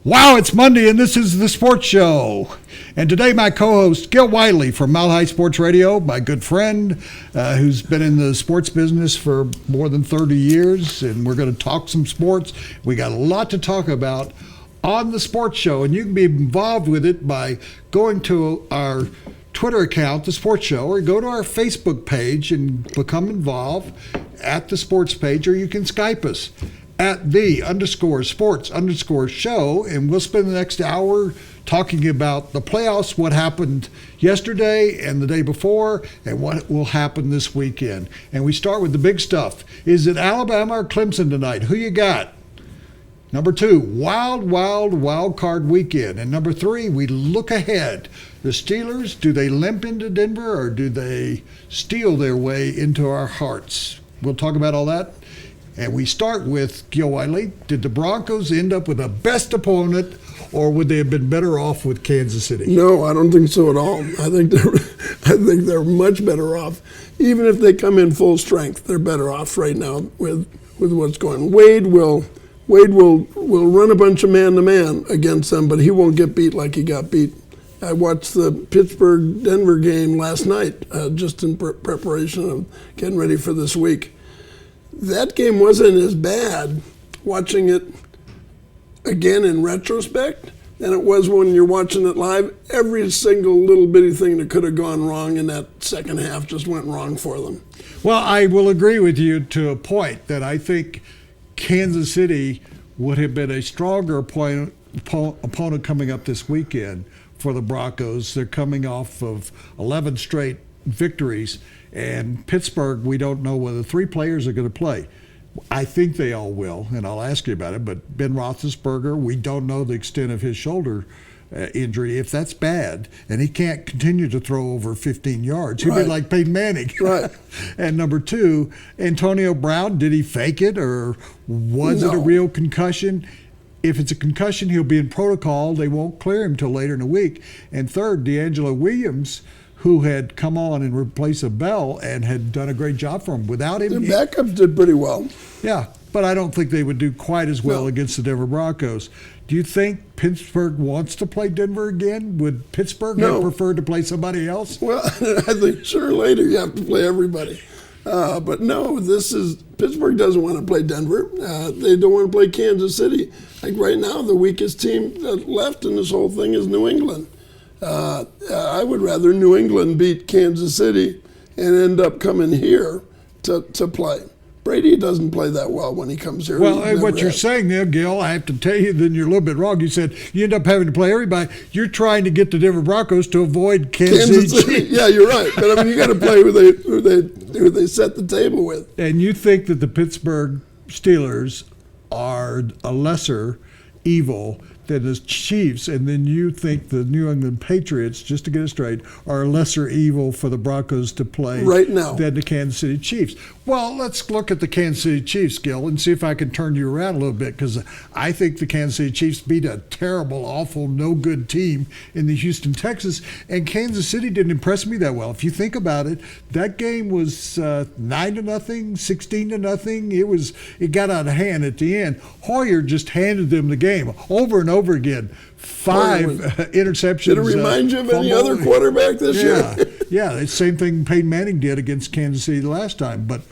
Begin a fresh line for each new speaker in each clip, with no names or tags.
Wow, it's Monday and this is the Sports Show. And today my co-host, Gil Whiteley from Mile High Sports Radio, my good friend who's been in the sports business for more than 30 years. And we're going to talk some sports. We got a lot to talk about on the Sports Show. And you can be involved with it by going to our Twitter account, The Sports Show, or go to our Facebook page and become involved at the sports page, or you can Skype us at _sports_show, and we'll spend the next hour talking about the playoffs, what happened yesterday and the day before, and what will happen this weekend. And we start with the big stuff. Is it Alabama or Clemson tonight? Who you got? Number 2, wild card weekend. And number 3, we look ahead. The Steelers, do they limp into Denver or do they steal their way into our hearts? We'll talk about all that. And we start with Gil Whiteley. Did the Broncos end up with a best opponent, or would they have been better off with Kansas City?
No, I don't think so at all. I think they're much better off. Even if they come in full strength, they're better off right now with what's going. Wade will run a bunch of man-to-man against them, but he won't get beat like he got beat. I watched the Pittsburgh-Denver game last night, just in preparation of getting ready for this week. That game wasn't as bad, watching it again in retrospect, than it was when you're watching it live. Every single little bitty thing that could have gone wrong in that second half just went wrong for them.
Well, I will agree with you to a point that I think Kansas City would have been a stronger opponent coming up this weekend for the Broncos. They're coming off of 11 straight victories. And Pittsburgh, we don't know whether 3 players are going to play. I think they all will, and I'll ask you about it. But Ben Roethlisberger, we don't know the extent of his shoulder injury. If that's bad, and he can't continue to throw over 15 yards, he'll be like Peyton Manning.
Right.
And number 2, Antonio Brown, did he fake it, or was it a real concussion? If it's a concussion, he'll be in protocol. They won't clear him till later in the week. And third, D'Angelo Williams, who had come on in replace of Bell and had done a great job for him. Without him,
their backups did pretty well.
Yeah, but I don't think they would do quite as well against the Denver Broncos. Do you think Pittsburgh wants to play Denver again? Would Pittsburgh have preferred to play somebody else?
Well, I think sooner or later you have to play everybody. But no, Pittsburgh doesn't want to play Denver. They don't want to play Kansas City. Like right now, the weakest team left in this whole thing is New England. I would rather New England beat Kansas City and end up coming here to play. Brady doesn't play that well when he comes here.
Well, what you're saying there, Gil, I have to tell you, then you're a little bit wrong. You said you end up having to play everybody. You're trying to get the Denver Broncos to avoid Kansas City.
Yeah, you're right. But I mean, you got to play who they set the table with.
And you think that the Pittsburgh Steelers are a lesser evil than the Chiefs, and then you think the New England Patriots, just to get it straight, are a lesser evil for the Broncos to play
right now
than the Kansas City Chiefs. Well, let's look at the Kansas City Chiefs, Gil, and see if I can turn you around a little bit, because I think the Kansas City Chiefs beat a terrible, awful, no-good team in the Houston Texans, and Kansas City didn't impress me that well. If you think about it, that game was 9-0, 16-0. It got out of hand at the end. Hoyer just handed them the game over and over again. 5 interceptions.
Did it remind you of any other quarterback this year?
Yeah, the same thing Peyton Manning did against Kansas City the last time. But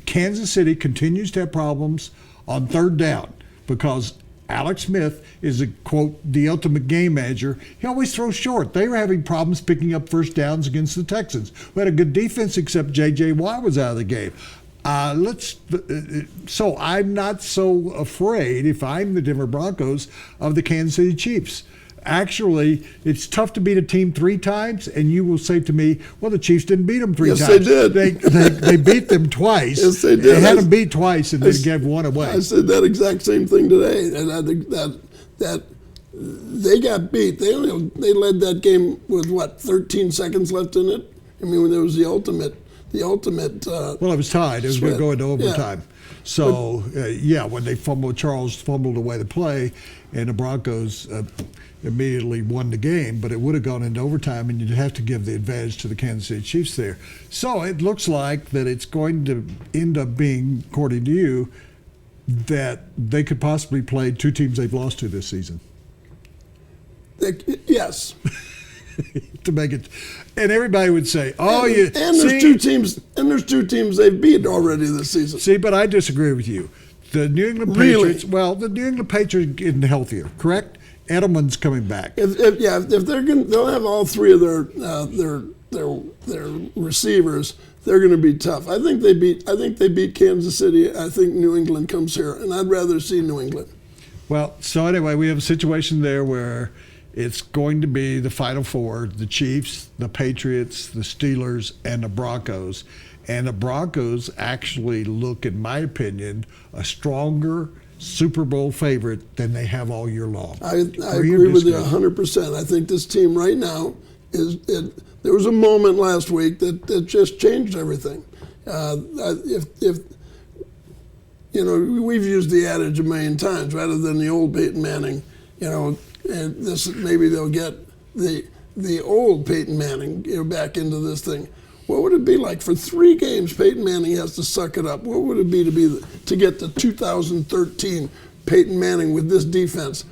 Kansas City continues to have problems on third down because Alex Smith is, quote, the ultimate game manager. He always throws short. They were having problems picking up first downs against the Texans, who had a good defense except J.J. Watt was out of the game. So I'm not so afraid, if I'm the Denver Broncos, of the Kansas City Chiefs. Actually, it's tough to beat a team 3 times, and you will say to me, well, the Chiefs didn't beat them 3 times.
Yes, they did.
They beat them twice.
Yes, they did.
They had them beat twice, and they gave one away.
I said that exact same thing today, and I think that they got beat. They led that game with, 13 seconds left in it? I mean, when there was the ultimate. Well, it
was tied. It was going to go into overtime. Yeah. So, when they Charles fumbled away the play, and the Broncos immediately won the game, but it would have gone into overtime, and you'd have to give the advantage to the Kansas City Chiefs there. So it looks like that it's going to end up being, according to you, that they could possibly play 2 teams they've lost to this season.
Yes.
To make it, and everybody would say, "Oh,
and there's two teams, they've beat already this season."
See, but I disagree with you. The New England Patriots. Well, the New England Patriots are getting healthier, correct? Edelman's coming back.
If they're going, they'll have all three of their receivers. They're going to be tough. I think they beat Kansas City. I think New England comes here, and I'd rather see New England.
Well, so anyway, we have a situation there where it's going to be the Final Four: the Chiefs, the Patriots, the Steelers, and the Broncos. And the Broncos actually look, in my opinion, a stronger Super Bowl favorite than they have all year long.
I agree with you 100%. I think this team right now there was a moment last week that just changed everything. If we've used the adage a million times, rather than the old Peyton Manning, and this maybe they'll get the old Peyton Manning back into this thing. What would it be like for 3 games? Peyton Manning has to suck it up. What would it be to get the 2013 Peyton Manning with this defense?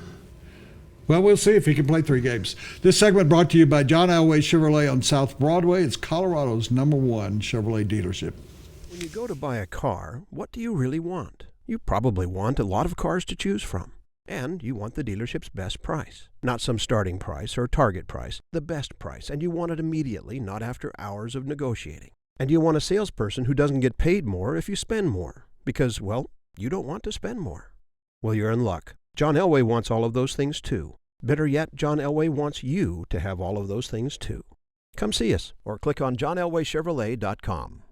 Well, we'll see if he can play 3 games. This segment brought to you by John Elway Chevrolet on South Broadway. It's Colorado's #1 Chevrolet dealership.
When you go to buy a car, what do you really want? You probably want a lot of cars to choose from. And you want the dealership's best price. Not some starting price or target price, the best price. And you want it immediately, not after hours of negotiating. And you want a salesperson who doesn't get paid more if you spend more. Because, well, you don't want to spend more. Well, you're in luck. John Elway wants all of those things too. Better yet, John Elway wants you to have all of those things too. Come see us or click on johnelwaychevrolet.com.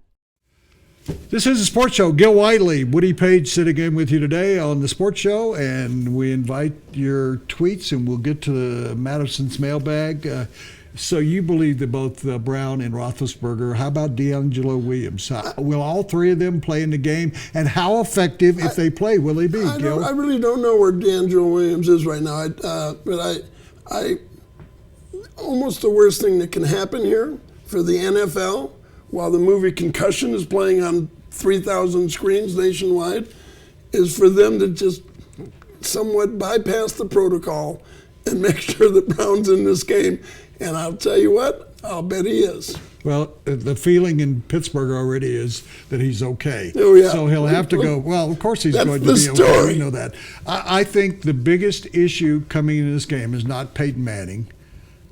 This is the Sports Show. Gil Whiteley, Woody Page sitting in with you today on the Sports Show, and we invite your tweets, and we'll get to Madison's mailbag. So you believe that both Brown and Roethlisberger, how about D'Angelo Williams? Will all 3 of them play in the game, and how effective, if they play, will they be, Gil?
I really don't know where D'Angelo Williams is right now, but I almost the worst thing that can happen here for the NFL, while the movie Concussion is playing on 3,000 screens nationwide, is for them to just somewhat bypass the protocol and make sure that Brown's in this game. And I'll tell you what, I'll bet he is.
Well, the feeling in Pittsburgh already is that he's okay.
Oh, yeah.
So he'll have to go. Well, of course he's
That's
going to
the
be
story.
okay. We know that. I think the biggest issue coming into this game is not Peyton Manning.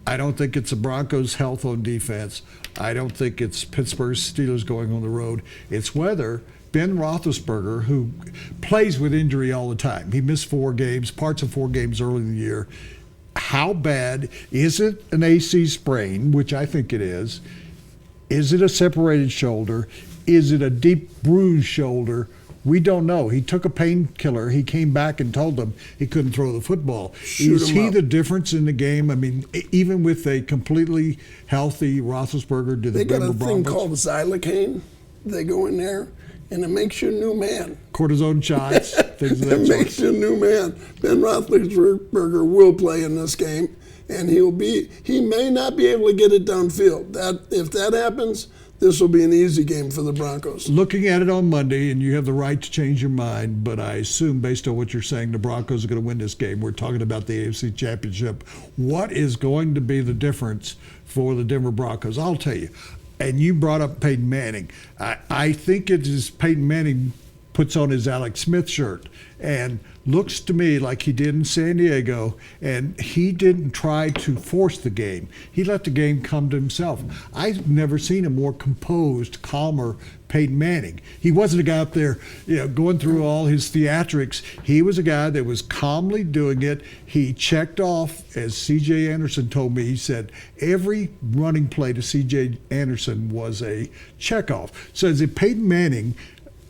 I don't think it's the Broncos' health on defense. I don't think it's Pittsburgh's Steelers going on the road. It's whether Ben Roethlisberger, who plays with injury all the time, he missed 4 games, parts of 4 games early in the year. How bad is it? An AC sprain, which I think it is. Is it a separated shoulder? Is it a deep bruised shoulder? We don't know. He took a painkiller. He came back and told them he couldn't throw the football. Is he the difference in the game? I mean, even with a completely healthy Roethlisberger, do
they
the
got a
Broncos
thing called xylocaine. They go in there, and it makes you a new man.
cortisone shots, things of that
It
sort?
makes you a new man. Ben Roethlisberger will play in this game, and he may not be able to get it downfield. If that happens, this will be an easy game for the Broncos.
Looking at it on Monday, and you have the right to change your mind, but I assume based on what you're saying, the Broncos are going to win this game. We're talking about the AFC Championship. What is going to be the difference for the Denver Broncos? I'll tell you. And you brought up Peyton Manning. I think it is Peyton Manning puts on his Alex Smith shirt and looks to me like he did in San Diego, and he didn't try to force the game. He let the game come to himself. I've never seen a more composed, calmer Peyton Manning. He wasn't a guy up there, going through all his theatrics. He was a guy that was calmly doing it. He checked off, as C.J. Anderson told me. He said every running play to C.J. Anderson was a check off. So as a Peyton Manning,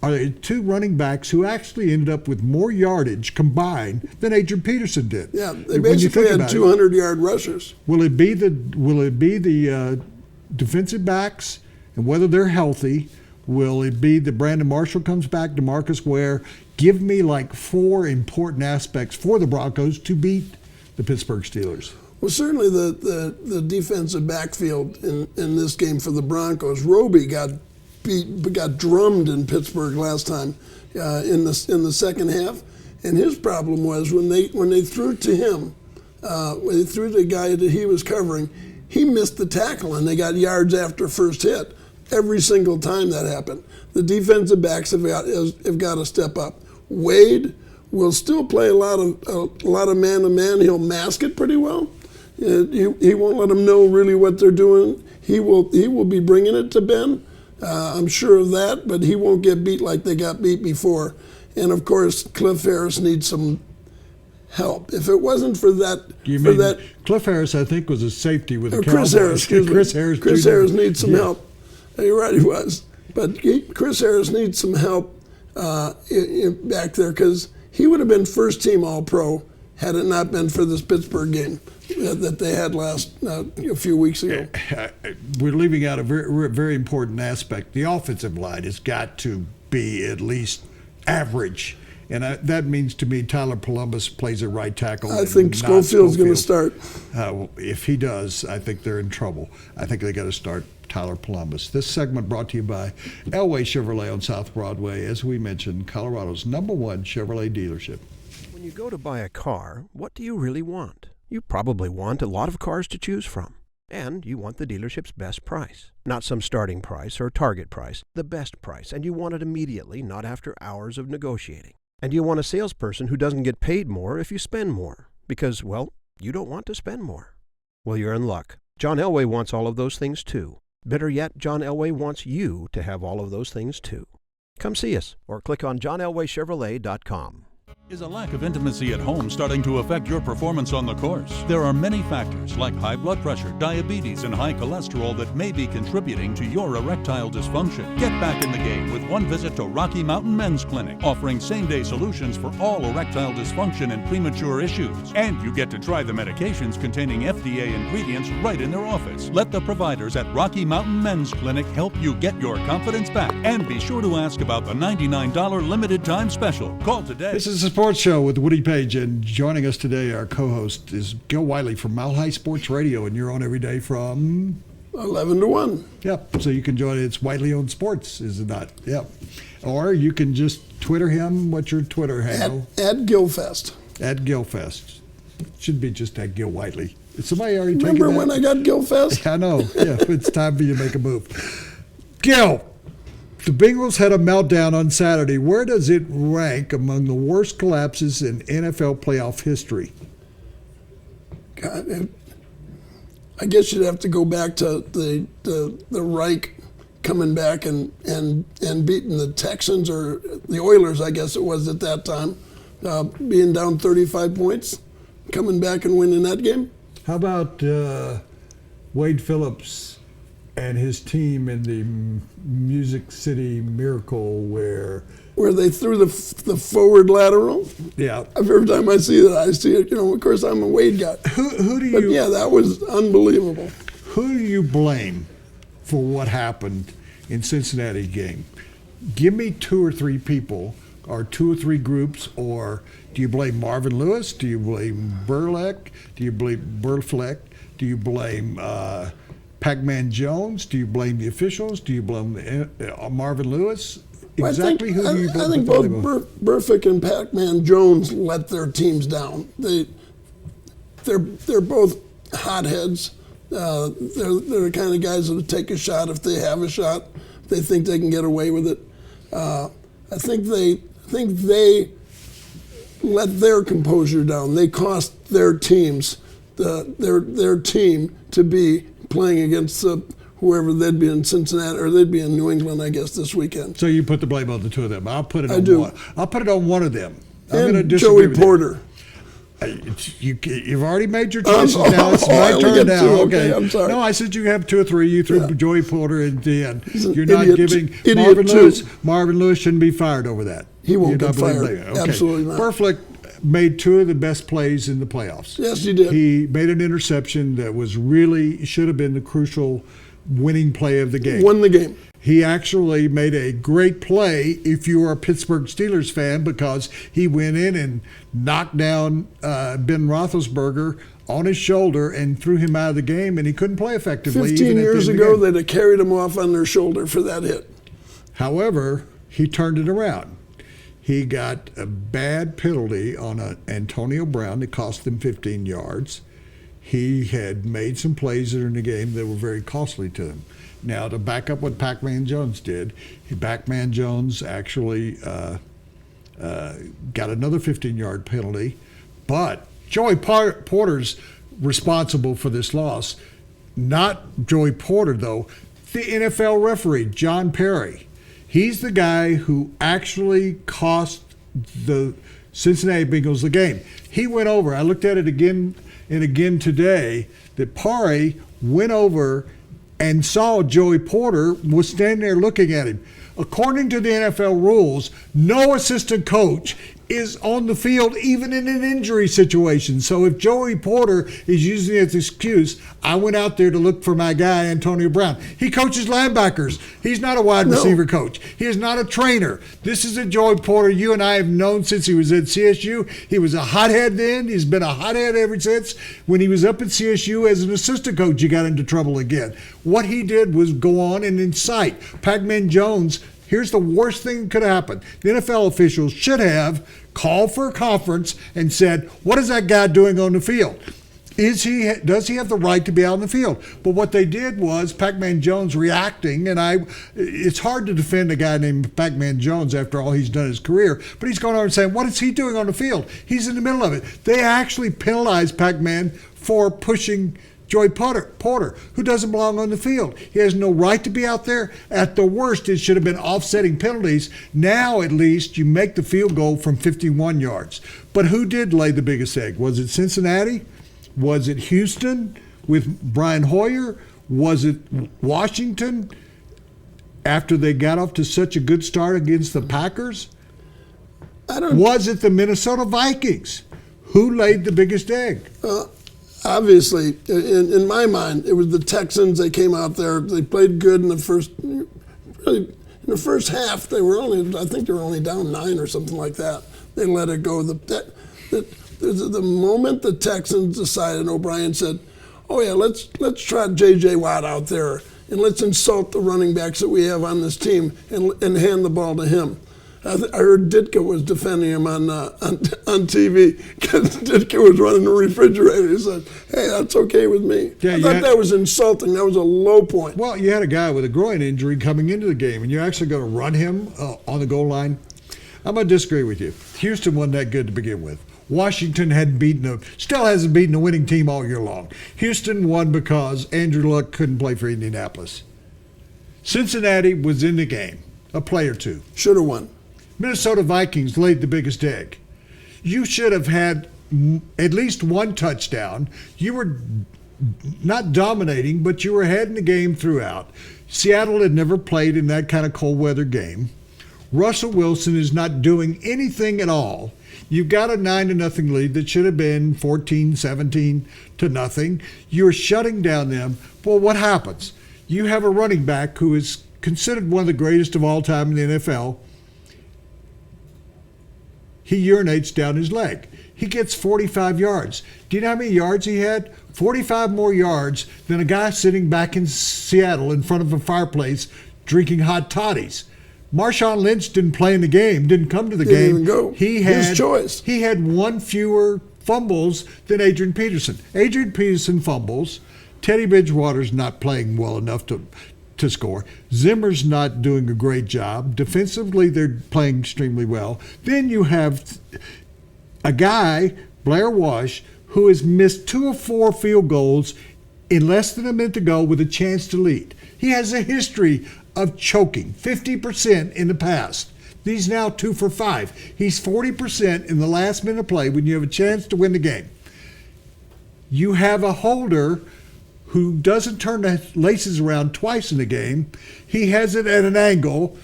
are there 2 running backs who actually ended up with more yardage combined than Adrian Peterson did?
Yeah, they basically had 200-yard rushers.
Will it be the defensive backs, and whether they're healthy? Will it be that Brandon Marshall comes back, DeMarcus Ware? Give me like 4 important aspects for the Broncos to beat the Pittsburgh Steelers.
Well, certainly the defensive backfield in this game for the Broncos. Roby got drummed in Pittsburgh last time in the second half, and his problem was when they threw to him, when he threw the guy that he was covering, he missed the tackle and they got yards after first hit. Every single time that happened. The defensive backs have got to step up. Wade will still play a lot of man-to-man. He'll mask it pretty well. He won't let them know really what they're doing. He will be bringing it to Ben. I'm sure of that, but he won't get beat like they got beat before. And of course, Cliff Harris needs some help. If it wasn't for that,
Cliff Harris, I think, was a safety with the
Chris
Cowboys.
Harris. Chris Harris needs some help. You're right, he was. But Chris Harris needs some help back there because he would have been first team All-Pro had it not been for this Pittsburgh game that they had a few weeks ago.
We're leaving out a very, very important aspect. The offensive line has got to be at least average. And that means to me Tyler Columbus plays a right tackle.
I think Schofield's going to start.
If he does, I think they're in trouble. I think they got to start Tyler Columbus. This segment brought to you by Elway Chevrolet on South Broadway. As we mentioned, Colorado's #1 Chevrolet dealership.
When you go to buy a car, what do you really want? You probably want a lot of cars to choose from. And you want the dealership's best price. Not some starting price or target price, the best price. And you want it immediately, not after hours of negotiating. And you want a salesperson who doesn't get paid more if you spend more. Because, well, you don't want to spend more. Well, you're in luck. John Elway wants all of those things too. Better yet, John Elway wants you to have all of those things too. Come see us or click on johnelwaychevrolet.com.
Is a lack of intimacy at home starting to affect your performance on the course? There are many factors like high blood pressure, diabetes, and high cholesterol that may be contributing to your erectile dysfunction. Get back in the game with one visit to Rocky Mountain Men's Clinic, offering same-day solutions for all erectile dysfunction and premature issues. And you get to try the medications containing FDA ingredients right in their office. Let the providers at Rocky Mountain Men's Clinic help you get your confidence back. And be sure to ask about the $99 limited time special. Call today.
This is a sports show with Woody Paige, and joining us today, our co-host is Gil Whiteley from Mile High Sports Radio, and you're on every day from
11 to 1.
Yep. So you can join it. It's Whiteley on Sports, is it not? Yep. Or you can just Twitter him. What's your Twitter handle?
At Gilfest.
At Gilfest. Should be just at Gil Whiteley. Is somebody already taken
Remember
that?
when I got Gilfest?
I know. Yeah, it's time for you to make a move. Gil, the Bengals had a meltdown on Saturday. Where does it rank among the worst collapses in NFL playoff history?
God, I guess you'd have to go back to the Reich coming back and beating the Texans or the Oilers, I guess it was at that time, being down 35 points, coming back and winning that game.
How about Wade Phillips and his team in the Music City Miracle where
they threw the forward lateral?
Yeah.
Every time I see that, I see it. Of course, I'm a Wade guy.
Who do you?
But yeah, that was unbelievable.
Who do you blame for what happened in Cincinnati game? Give me 2 or 3 people, or 2 or 3 groups, or do you blame Marvin Lewis? Do you blame Burleck? Do you blame Burfleck? Do you blame Pac-Man Jones? Do you blame the officials? Do you blame Marvin Lewis? Exactly who do you blame?
I think both Burfict and Pac-Man Jones let their teams down. They're both hotheads. They're the kind of guys that will take a shot if they have a shot. They think they can get away with it. I think they let their composure down. They cost their teams, their team, to be playing against whoever they'd be in Cincinnati or they'd be in New England, I guess, this weekend.
So you put the blame on the 2 of them. I'll put it on
do.
one. I'll put it on one of them. I'm
and
going to disagree
Joey
with
Porter.
You've already made your choices. Now it's my turn now.
2.
Okay,
I'm sorry.
No, I said you have 2 or 3. You threw Joey Porter in the end.
You're
not giving Marvin Lewis. Marvin Lewis shouldn't be fired over that.
He won't get fired.
Okay.
Absolutely not.
Burfleck made 2 of the best plays in the playoffs.
Yes, he did.
He made an interception that was really should have been the crucial winning play of the game.
Won the game.
He actually made a great play if you were a Pittsburgh Steelers fan because he went in and knocked down Ben Roethlisberger on his shoulder and threw him out of the game, and he couldn't play effectively.
15 years ago, they'd have carried him off on their shoulder for that hit.
However, he turned it around. He got a bad penalty on Antonio Brown that cost them 15 yards. He had made some plays during the game that were very costly to him. Now, to back up what Pac-Man Jones did, Pac-Man Jones actually got another 15-yard penalty, but Joey Porter's responsible for this loss. Not Joey Porter, though. The NFL referee, John Perry. He's the guy who actually cost the Cincinnati Bengals the game. He went over. I looked at it again and again today that Perry went over and saw Joey Porter was standing there looking at him. According to the NFL rules, no assistant coach is on the field even in an injury situation. So if Joey Porter is using it as an excuse, I went out there to look for my guy, Antonio Brown. He coaches linebackers. He's not a wide receiver coach. He is not a trainer. This is a Joey Porter you and I have known since he was at CSU. He was a hothead then. He's been a hothead ever since. When he was up at CSU as an assistant coach, he got into trouble again. What he did was go on and incite. Pac-Man Jones, here's the worst thing that could happen. The NFL officials should have called for a conference and said, what is that guy doing on the field? Does he have the right to be out on the field? But what they did was Pac-Man Jones reacting, and it's hard to defend a guy named Pac-Man Jones after all he's done in his career, but he's going over and saying, what is he doing on the field? He's in the middle of it. They actually penalized Pac-Man for pushing Joey Porter, who doesn't belong on the field. He has no right to be out there. At the worst, it should have been offsetting penalties. Now, at least, you make the field goal from 51 yards. But who did lay the biggest egg? Was it Cincinnati? Was it Houston with Brian Hoyer? Was it Washington after they got off to such a good start against the Packers? Was it the Minnesota Vikings? Who laid the biggest egg?
Obviously, in my mind, it was the Texans. They came out there. They played good in the first half. I think they were only down 9 or something like that. They let it go. The moment the Texans decided, O'Brien said, "Oh yeah, let's try J.J. Watt out there and let's insult the running backs that we have on this team and hand the ball to him." I heard Ditka was defending him on TV because Ditka was running the refrigerator. He said, hey, that's okay with me. Yeah, I thought that was insulting. That was a low point.
Well, you had a guy with a groin injury coming into the game, and you're actually going to run him on the goal line? I'm going to disagree with you. Houston wasn't that good to begin with. Washington still hasn't beaten a winning team all year long. Houston won because Andrew Luck couldn't play for Indianapolis. Cincinnati was in the game, a play or two.
Should have won.
Minnesota Vikings laid the biggest egg. You should have had at least one touchdown. You were not dominating, but you were ahead in the game throughout. Seattle had never played in that kind of cold weather game. Russell Wilson is not doing anything at all. You've got a 9-0 lead that should have been 14-17-0. You're shutting down them. Well, what happens? You have a running back who is considered one of the greatest of all time in the NFL. He urinates down his leg. He gets 45 yards. Do you know how many yards he had? 45 more yards than a guy sitting back in Seattle in front of a fireplace drinking hot toddies. Marshawn Lynch didn't play in the game, didn't come to the game.
Didn't even go. His choice.
He had one fewer fumbles than Adrian Peterson. Adrian Peterson fumbles. Teddy Bridgewater's not playing well enough to score. Zimmer's not doing a great job. Defensively, they're playing extremely well. Then you have a guy, Blair Walsh, who has missed 2 of 4 field goals in less than a minute to go with a chance to lead. He has a history of choking, 50% in the past. He's now 2 for 5. He's 40% in the last minute of play when you have a chance to win the game. You have a holder who doesn't turn the laces around twice in the game. He has it at an angle,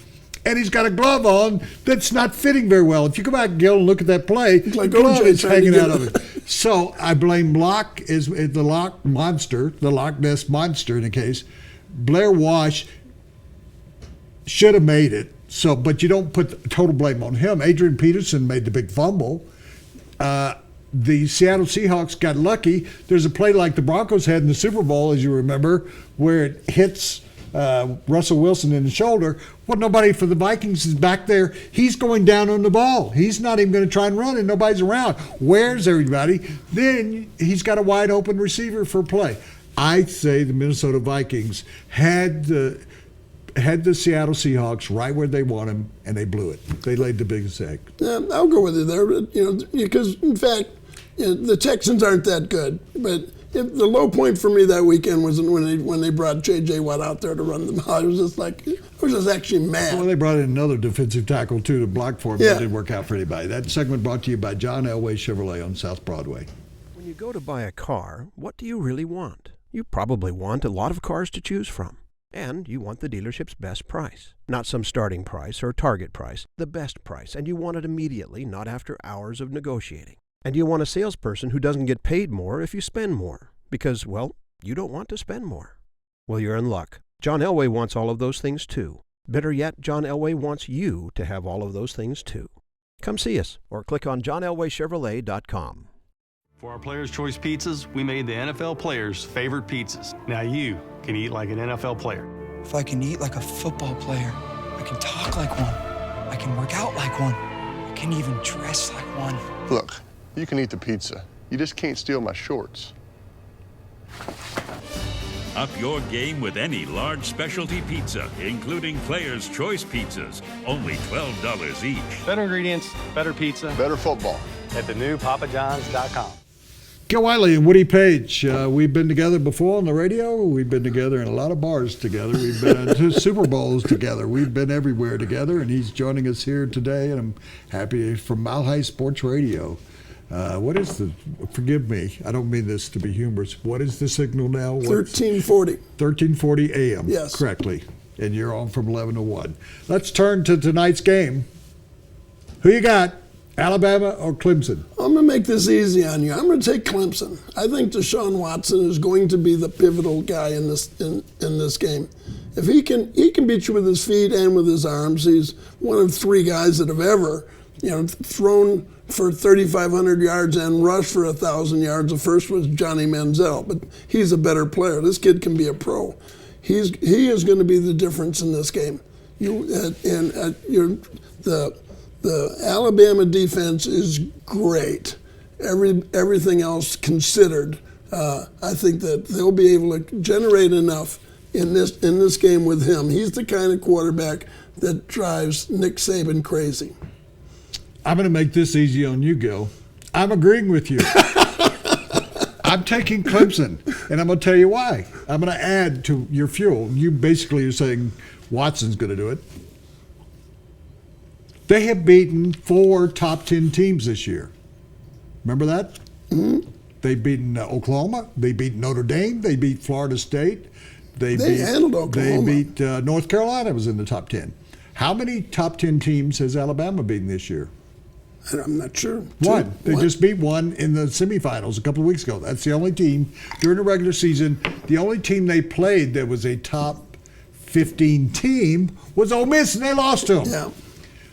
and he's got a glove on that's not fitting very well. If you go back, Gil, and look at that play, the glove is hanging out of it. So I blame Locke as the Loch Monster, the Loch Ness Monster in the case. Blair Walsh should have made it. So, but you don't put the total blame on him. Adrian Peterson made the big fumble. The Seattle Seahawks got lucky. There's a play like the Broncos had in the Super Bowl, as you remember, where it hits Russell Wilson in the shoulder. Well, nobody for the Vikings is back there. He's going down on the ball. He's not even going to try and run, and nobody's around. Where's everybody? Then he's got a wide open receiver for play. I'd say the Minnesota Vikings had the Seattle Seahawks right where they want them, and they blew it. They laid the biggest egg.
Yeah, I'll go with you there, but, because in fact, the Texans aren't that good. But the low point for me that weekend was when they brought J.J. Watt out there to run the ball. I was just actually mad.
Well, they brought in another defensive tackle too to block for him.
Yeah.
That didn't work out for anybody. That segment brought to you by John Elway Chevrolet on South Broadway.
When you go to buy a car, what do you really want? You probably want a lot of cars to choose from. And you want the dealership's best price. Not some starting price or target price, the best price. And you want it immediately, not after hours of negotiating. And you want a salesperson who doesn't get paid more if you spend more. Because, well, you don't want to spend more. Well, you're in luck. John Elway wants all of those things too. Better yet, John Elway wants you to have all of those things too. Come see us or click on johnelwaychevrolet.com.
For our Players' Choice pizzas, we made the NFL players' favorite pizzas. Now you can eat like an NFL player.
If I can eat like a football player, I can talk like one, I can work out like one, I can even dress like one.
Look, you can eat the pizza. You just can't steal my shorts.
Up your game with any large specialty pizza, including Players' Choice pizzas. Only $12 each.
Better ingredients, better pizza.
Better football.
At the new papajohns.com.
Gil Whiteley and Woody Paige. We've been together before on the radio. We've been together in a lot of bars together. We've been at 2 Super Bowls together. We've been everywhere together, and he's joining us here today, and I'm happy from Mile High Sports Radio. Forgive me, I don't mean this to be humorous. What is the signal now?
1340.
1340 a.m.
Yes.
Correctly. And you're on from 11 to 1. Let's turn to tonight's game. Who you got? Alabama or Clemson?
I'm going to make this easy on you. I'm going to take Clemson. I think Deshaun Watson is going to be the pivotal guy in this game. If he can beat you with his feet and with his arms. He's one of 3 guys that have ever, thrown for 3,500 yards and rushed for 1,000 yards. The first was Johnny Manziel, but he's a better player. This kid can be a pro. He is going to be the difference in this game. The Alabama defense is great. Everything else considered, I think that they'll be able to generate enough in this game with him. He's the kind of quarterback that drives Nick Saban crazy.
I'm going to make this easy on you, Gil. I'm agreeing with you. I'm taking Clemson, and I'm going to tell you why. I'm going to add to your fuel. You basically are saying Watson's going to do it. They have beaten 4 top 10 teams this year. Remember that?
Mm-hmm.
They've beaten Oklahoma. They beat Notre Dame. They beat Florida State.
They handled Oklahoma.
They beat North Carolina was in the top 10. How many top 10 teams has Alabama beaten this year?
I'm not sure.
One. They just beat one in the semifinals a couple of weeks ago. That's the only team during the regular season. The only team they played that was a top 15 team was Ole Miss, and they lost to them.
Yeah.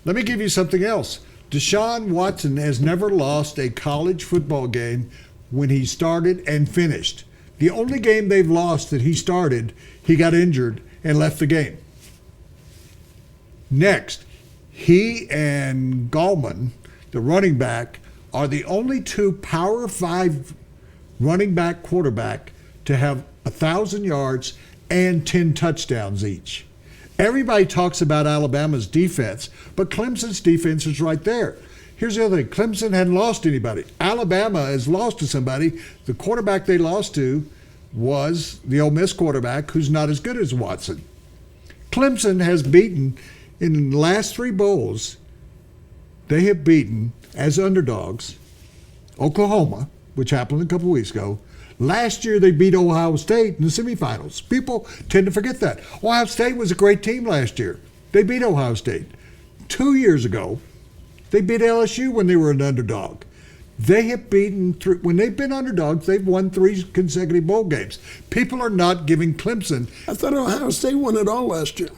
Let me give you something else. Deshaun Watson has never lost a college football game when he started and finished. The only game they've lost that he started, he got injured and left the game. Next, he and Gallman, the running back, are the only 2 Power 5 running back quarterback to have 1,000 yards and 10 touchdowns each. Everybody talks about Alabama's defense, but Clemson's defense is right there. Here's the other thing. Clemson hadn't lost anybody. Alabama has lost to somebody. The quarterback they lost to was the Ole Miss quarterback, who's not as good as Watson. Clemson has beaten, in the last 3 bowls, they have beaten, as underdogs, Oklahoma, which happened a couple of weeks ago. Last year, they beat Ohio State in the semifinals. People tend to forget that. Ohio State was a great team last year. They beat Ohio State. 2 years ago, they beat LSU when they were an underdog. They have beaten, when they've been underdogs, they've won 3 consecutive bowl games. People are not giving Clemson.
I thought Ohio State won it all last year.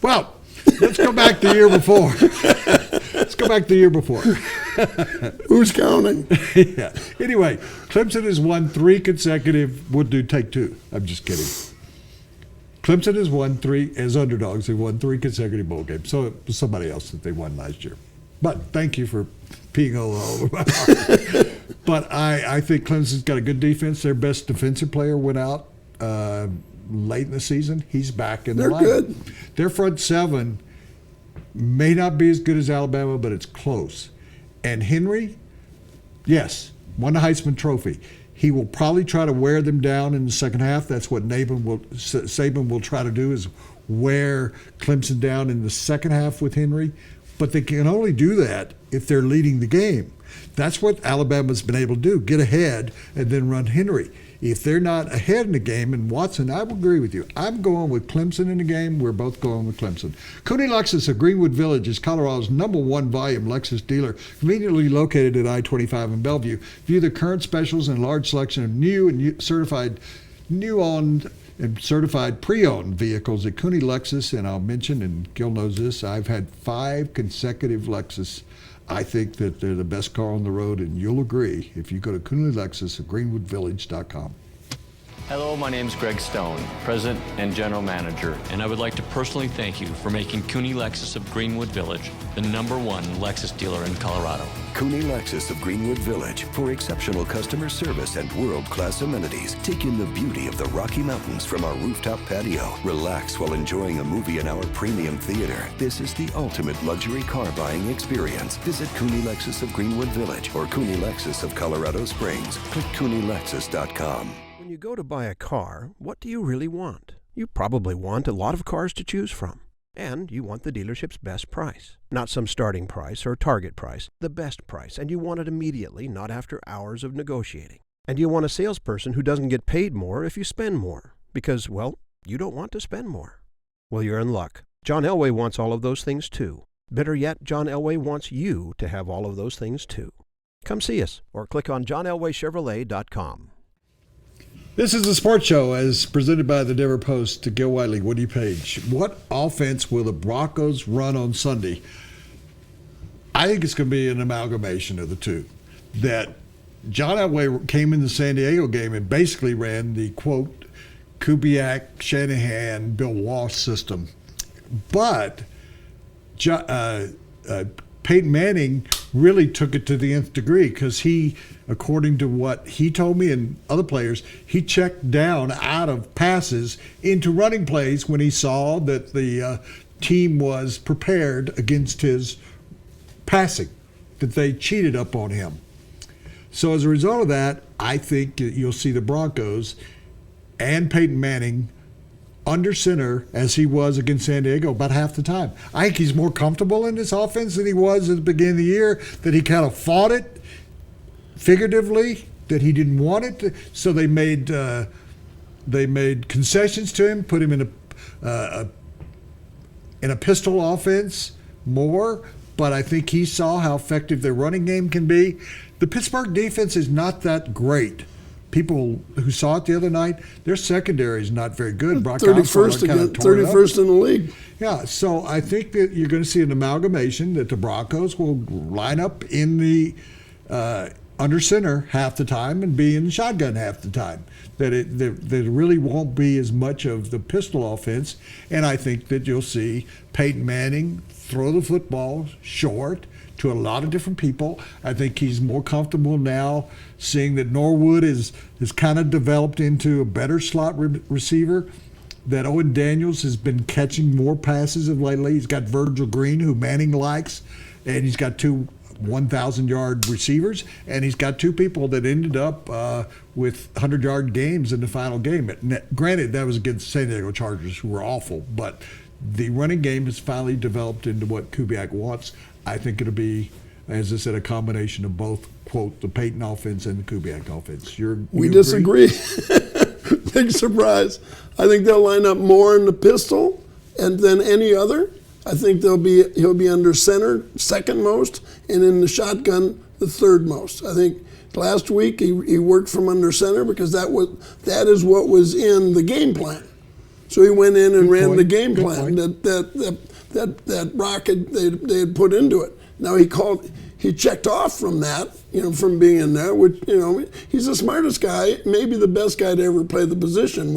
Well, let's go back the year before. Let's go back the year before.
Who's counting?
Yeah. Anyway, Clemson has won 3 consecutive. We'll do take 2. I'm just kidding. Clemson has won 3 as underdogs. They won 3 consecutive bowl games. So it was somebody else that they won last year. But thank you for peeing all over my heart. But I think Clemson's got a good defense. Their best defensive player went out late in the season. He's back in the lineup.
They're good.
Their front 7 may not be as good as Alabama, but it's close. And Henry, yes, won the Heisman Trophy. He will probably try to wear them down in the second half. That's what Saban will try to do, is wear Clemson down in the second half with Henry. But they can only do that if they're leading the game. That's what Alabama's been able to do, get ahead and then run Henry. If they're not ahead in the game, and Watson, I will agree with you. I'm going with Clemson in the game. We're both going with Clemson. Cooney Lexus of Greenwood Village is Colorado's #1 volume Lexus dealer, conveniently located at I-25 in Bellevue. View the current specials and large selection of new owned and certified pre-owned vehicles at Cooney Lexus. And I'll mention, and Gil knows this, I've had 5 consecutive Lexus. I think that they're the best car on the road, and you'll agree if you go to Cooney Lexus at greenwoodvillage.com.
Hello, my name is Greg Stone, President and General Manager, and I would like to personally thank you for making Cooney Lexus of Greenwood Village the #1 Lexus dealer in Colorado.
Cooney Lexus of Greenwood Village. For exceptional customer service and world-class amenities, take in the beauty of the Rocky Mountains from our rooftop patio. Relax while enjoying a movie in our premium theater. This is the ultimate luxury car buying experience. Visit Cooney Lexus of Greenwood Village or Cooney Lexus of Colorado Springs. Click CooneyLexus.com.
When you go to buy a car, what do you really want? You probably want a lot of cars to choose from. And you want the dealership's best price. Not some starting price or target price, the best price. And you want it immediately, not after hours of negotiating. And you want a salesperson who doesn't get paid more if you spend more. Because, well, you don't want to spend more. Well, you're in luck. John Elway wants all of those things too. Better yet, John Elway wants you to have all of those things too. Come see us or click on johnelwaychevrolet.com.
This is the Sports Show as presented by the Denver Post to Gil Whiteley, Woody Page. What offense will the Broncos run on Sunday? I think it's going to be an amalgamation of the two. That John Elway came in the San Diego game and basically ran the, quote, Kubiak, Shanahan, Bill Walsh system. But Peyton Manning really took it to the nth degree because he, according to what he told me and other players, he checked down out of passes into running plays when he saw that the team was prepared against his passing, that they cheated up on him. So as a result of that, I think you'll see the Broncos and Peyton Manning under center as he was against San Diego about half the time. I think he's more comfortable in this offense than he was at the beginning of the year, that he kind of fought it figuratively, that he didn't want it. So they made concessions to him, put him in a pistol offense more, but I think he saw how effective their running game can be. The Pittsburgh defense is not that great. People who saw it the other night, their secondary is not very good.
31st in the league.
Yeah, so I think that you're going to see an amalgamation that the Broncos will line up in the under center half the time and be in the shotgun half the time. There really won't be as much of the pistol offense, and I think that you'll see Peyton Manning throw the football short to a lot of different people. I think he's more comfortable now seeing that Norwood is kind of developed into a better slot receiver, that Owen Daniels has been catching more passes of lately. He's got Virgil Green, who Manning likes, and he's got 2 1,000-yard receivers, and he's got 2 people that ended up with 100-yard games in the final game. Granted, that was against San Diego Chargers, who were awful, but the running game has finally developed into what Kubiak wants. I think it'll be, as I said, a combination of both, quote, the Peyton offense and the Kubiak offense.
We disagree. Big surprise. I think they'll line up more in the pistol and than any other. I think he'll be under center, second most, and in the shotgun, the third most. I think last week he worked from under center because that is what was in the game plan. So he went in and ran the game plan that Rock they had put into it. Now he checked off from that, from being in there, which, he's the smartest guy, maybe the best guy to ever play the position.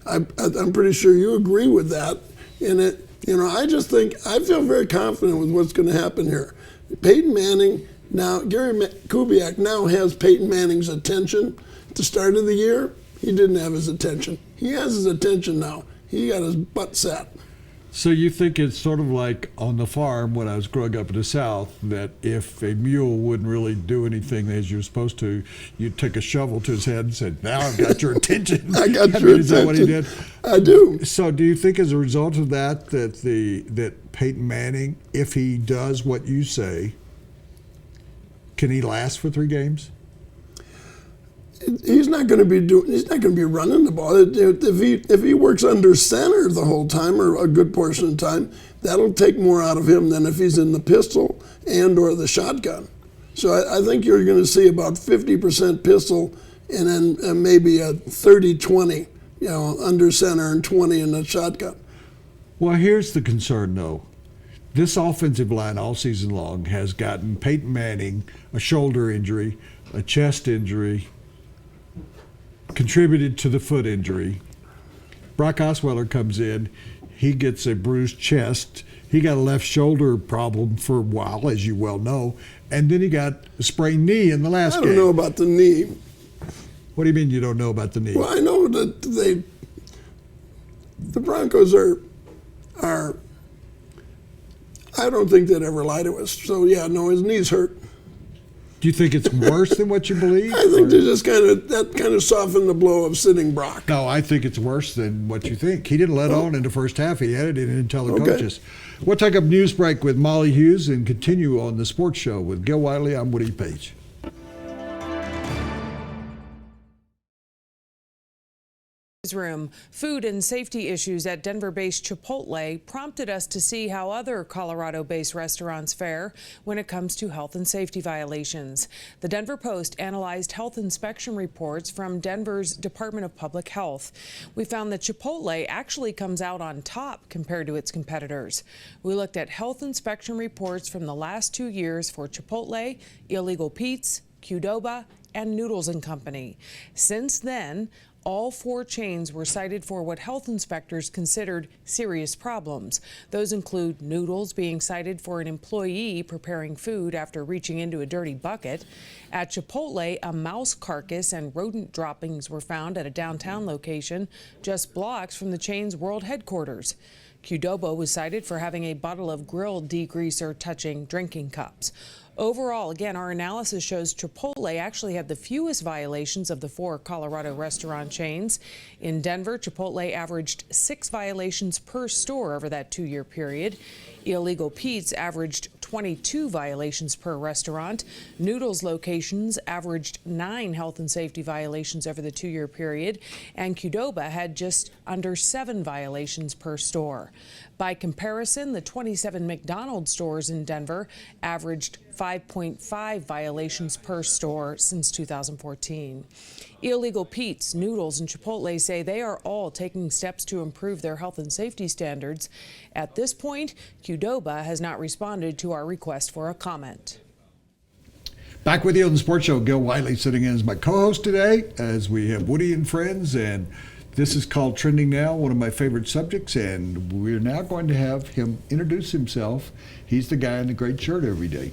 I'm pretty sure you agree with that. And I feel very confident with what's going to happen here. Peyton Manning, now, Gary Kubiak now has Peyton Manning's attention. At the start of the year, he didn't have his attention. He has his attention now. He got his butt set.
So you think it's sort of like on the farm when I was growing up in the South, that if a mule wouldn't really do anything as you're supposed to, you'd take a shovel to his head and say, "Now I've got your attention."
I got your attention.
Is that what he did?
I do.
So do you think as a result of that Peyton Manning, if he does what you say, can he last for 3 games?
He's not going to be running the ball. If he works under center the whole time or a good portion of the time, that'll take more out of him than if he's in the pistol and or the shotgun. So I think you're going to see about 50% pistol and then maybe a 30-20, under center and 20 in the shotgun.
Well, here's the concern, though. This offensive line all season long has gotten Peyton Manning a shoulder injury, a chest injury, contributed to the foot injury. Brock Osweiler comes in, he gets a bruised chest. He got a left shoulder problem for a while, as you well know, and then he got a sprained knee in the last game.
I don't know about the knee.
What do you mean you don't know about the knee?
Well, I know that the Broncos are I don't think they'd ever lie to us. So yeah, no, his knee's hurt.
Do you think it's worse than what you believe?
I think they just kind of softened the blow of sitting Brock.
No, I think it's worse than what you think. He didn't let on in the first half. He added it in and tell the coaches. We'll take a news break with Molly Hughes and continue on the sports show with Gil Whiteley. I'm Woody Paige.
Room. Food and safety issues at Denver-based Chipotle prompted us to see how other Colorado-based restaurants fare when it comes to health and safety violations. The Denver Post analyzed health inspection reports from Denver's Department of Public Health. We found that Chipotle actually comes out on top compared to its competitors. We looked at health inspection reports from the last 2 years for Chipotle, Illegal Pete's, Qdoba, and Noodles & Company. Since then, all 4 chains were cited for what health inspectors considered serious problems. Those include Noodles being cited for an employee preparing food after reaching into a dirty bucket. At Chipotle, a mouse carcass and rodent droppings were found at a downtown location just blocks from the chain's world headquarters. Qdoba was cited for having a bottle of grill degreaser touching drinking cups. Overall, again, our analysis shows Chipotle actually had the fewest violations of the 4 Colorado restaurant chains. In Denver, Chipotle averaged 6 violations per store over that 2-year period. Illegal Pete's averaged 22 violations per restaurant. Noodles locations averaged 9 health and safety violations over the 2-year period, and Qdoba had just under 7 violations per store. By comparison, the 27 McDonald's stores in Denver averaged 5.5 violations per store since 2014. Illegal Pete's, Noodles, and Chipotle say they are all taking steps to improve their health and safety standards. At this point, Qdoba has not responded to our request for a comment.
Back with you on the Sports Show. Gil Whiteley sitting in as my co-host today as we have Woody and friends, and this is called Trending Now, one of my favorite subjects, and we're now going to have him introduce himself. He's the guy in the great shirt every day.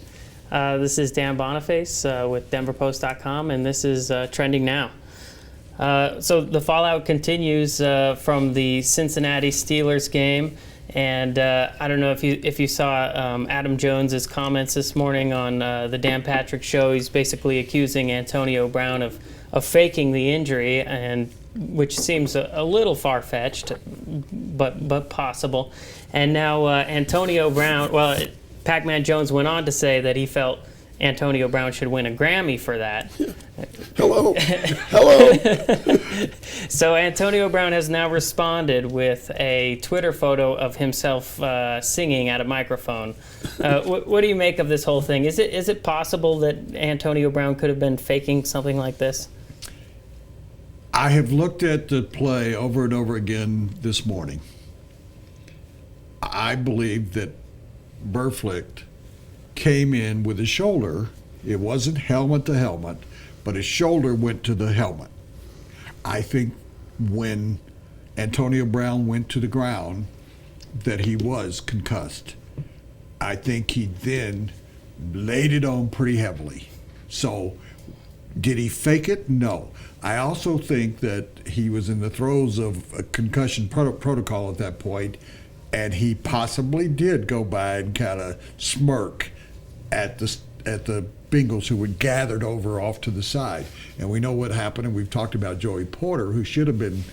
This is Dan Boniface with DenverPost.com, and this is Trending Now. So the fallout continues from the Cincinnati Steelers game, and I don't know if you saw Adam Jones's comments this morning on the Dan Patrick Show. He's basically accusing Antonio Brown of faking the injury, and which seems a little far-fetched, but possible. And now Antonio Brown, Pac-Man Jones went on to say that he felt Antonio Brown should win a Grammy for that.
Hello. Hello.
So Antonio Brown has now responded with a Twitter photo of himself singing at a microphone. What do you make of this whole thing? Is it possible that Antonio Brown could have been faking something like this?
I have looked at the play over and over again this morning. I believe that Burflicht came in with his shoulder. It wasn't helmet to helmet, but his shoulder went to the helmet. I think when Antonio Brown went to the ground that he was concussed. I think he then laid it on pretty heavily. So did he fake it? No. I also think that he was in the throes of a concussion protocol at that point, and he possibly did go by and kind of smirk at the Bengals who were gathered over off to the side. And we know what happened, and we've talked about Joey Porter, who should have been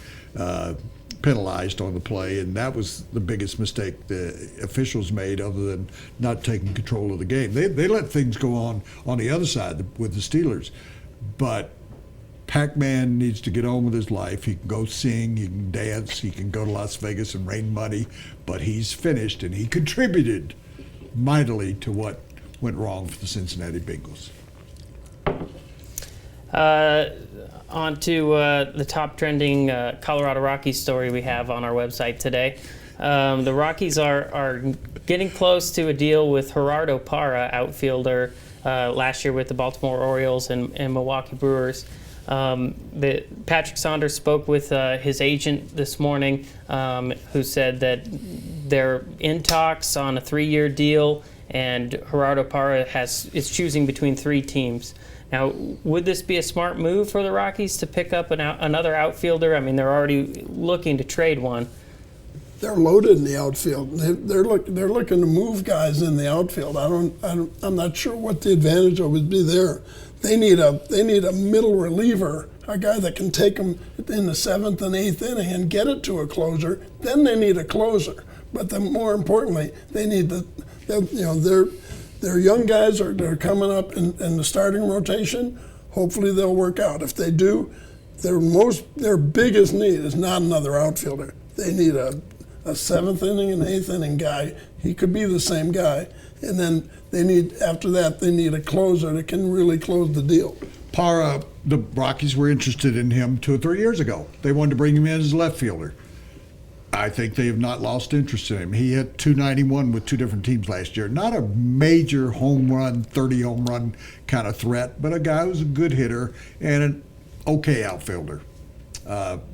penalized on the play, and that was the biggest mistake the officials made, other than not taking control of the game. They let things go on the other side with the Steelers, but Pac-Man needs to get on with his life. He can go sing, he can dance, he can go to Las Vegas and rain money, but he's finished, and he contributed mightily to what went wrong for the Cincinnati Bengals.
On to the top trending Colorado Rockies story we have on our website today. The Rockies are getting close to a deal with Gerardo Parra, outfielder, last year with the Baltimore Orioles and Milwaukee Brewers. Patrick Saunders spoke with his agent this morning, who said that they're in talks on a 3-year deal, and Gerardo Parra is choosing between 3 teams. Now, would this be a smart move for the Rockies to pick up another outfielder? I mean, they're already looking to trade one.
They're loaded in the outfield. They're looking to move guys in the outfield. I'm not sure what the advantage would be there. They need a middle reliever, a guy that can take them in the 7th and 8th inning and get it to a closer. Then they need a closer. But more importantly, they need their young guys are coming up in the starting rotation. Hopefully they'll work out. If they do, their biggest need is not another outfielder. They need a 7th inning and 8th inning guy. He could be the same guy. And then after that, they need a closer that can really close the deal.
Parra, the Rockies were interested in him 2 or 3 years ago. They wanted to bring him in as a left fielder. I think they have not lost interest in him. He hit .291 with 2 different teams last year. Not a major home run, 30 home run kind of threat, but a guy who's a good hitter and an okay outfielder.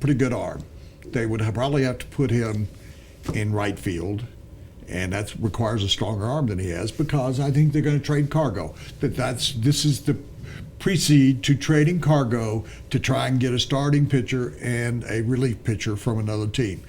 Pretty good arm. They would probably have to put him in right field, and that requires a stronger arm than he has, because I think they're going to trade Cargo. This is the precede to trading Cargo to try and get a starting pitcher and a relief pitcher from another team.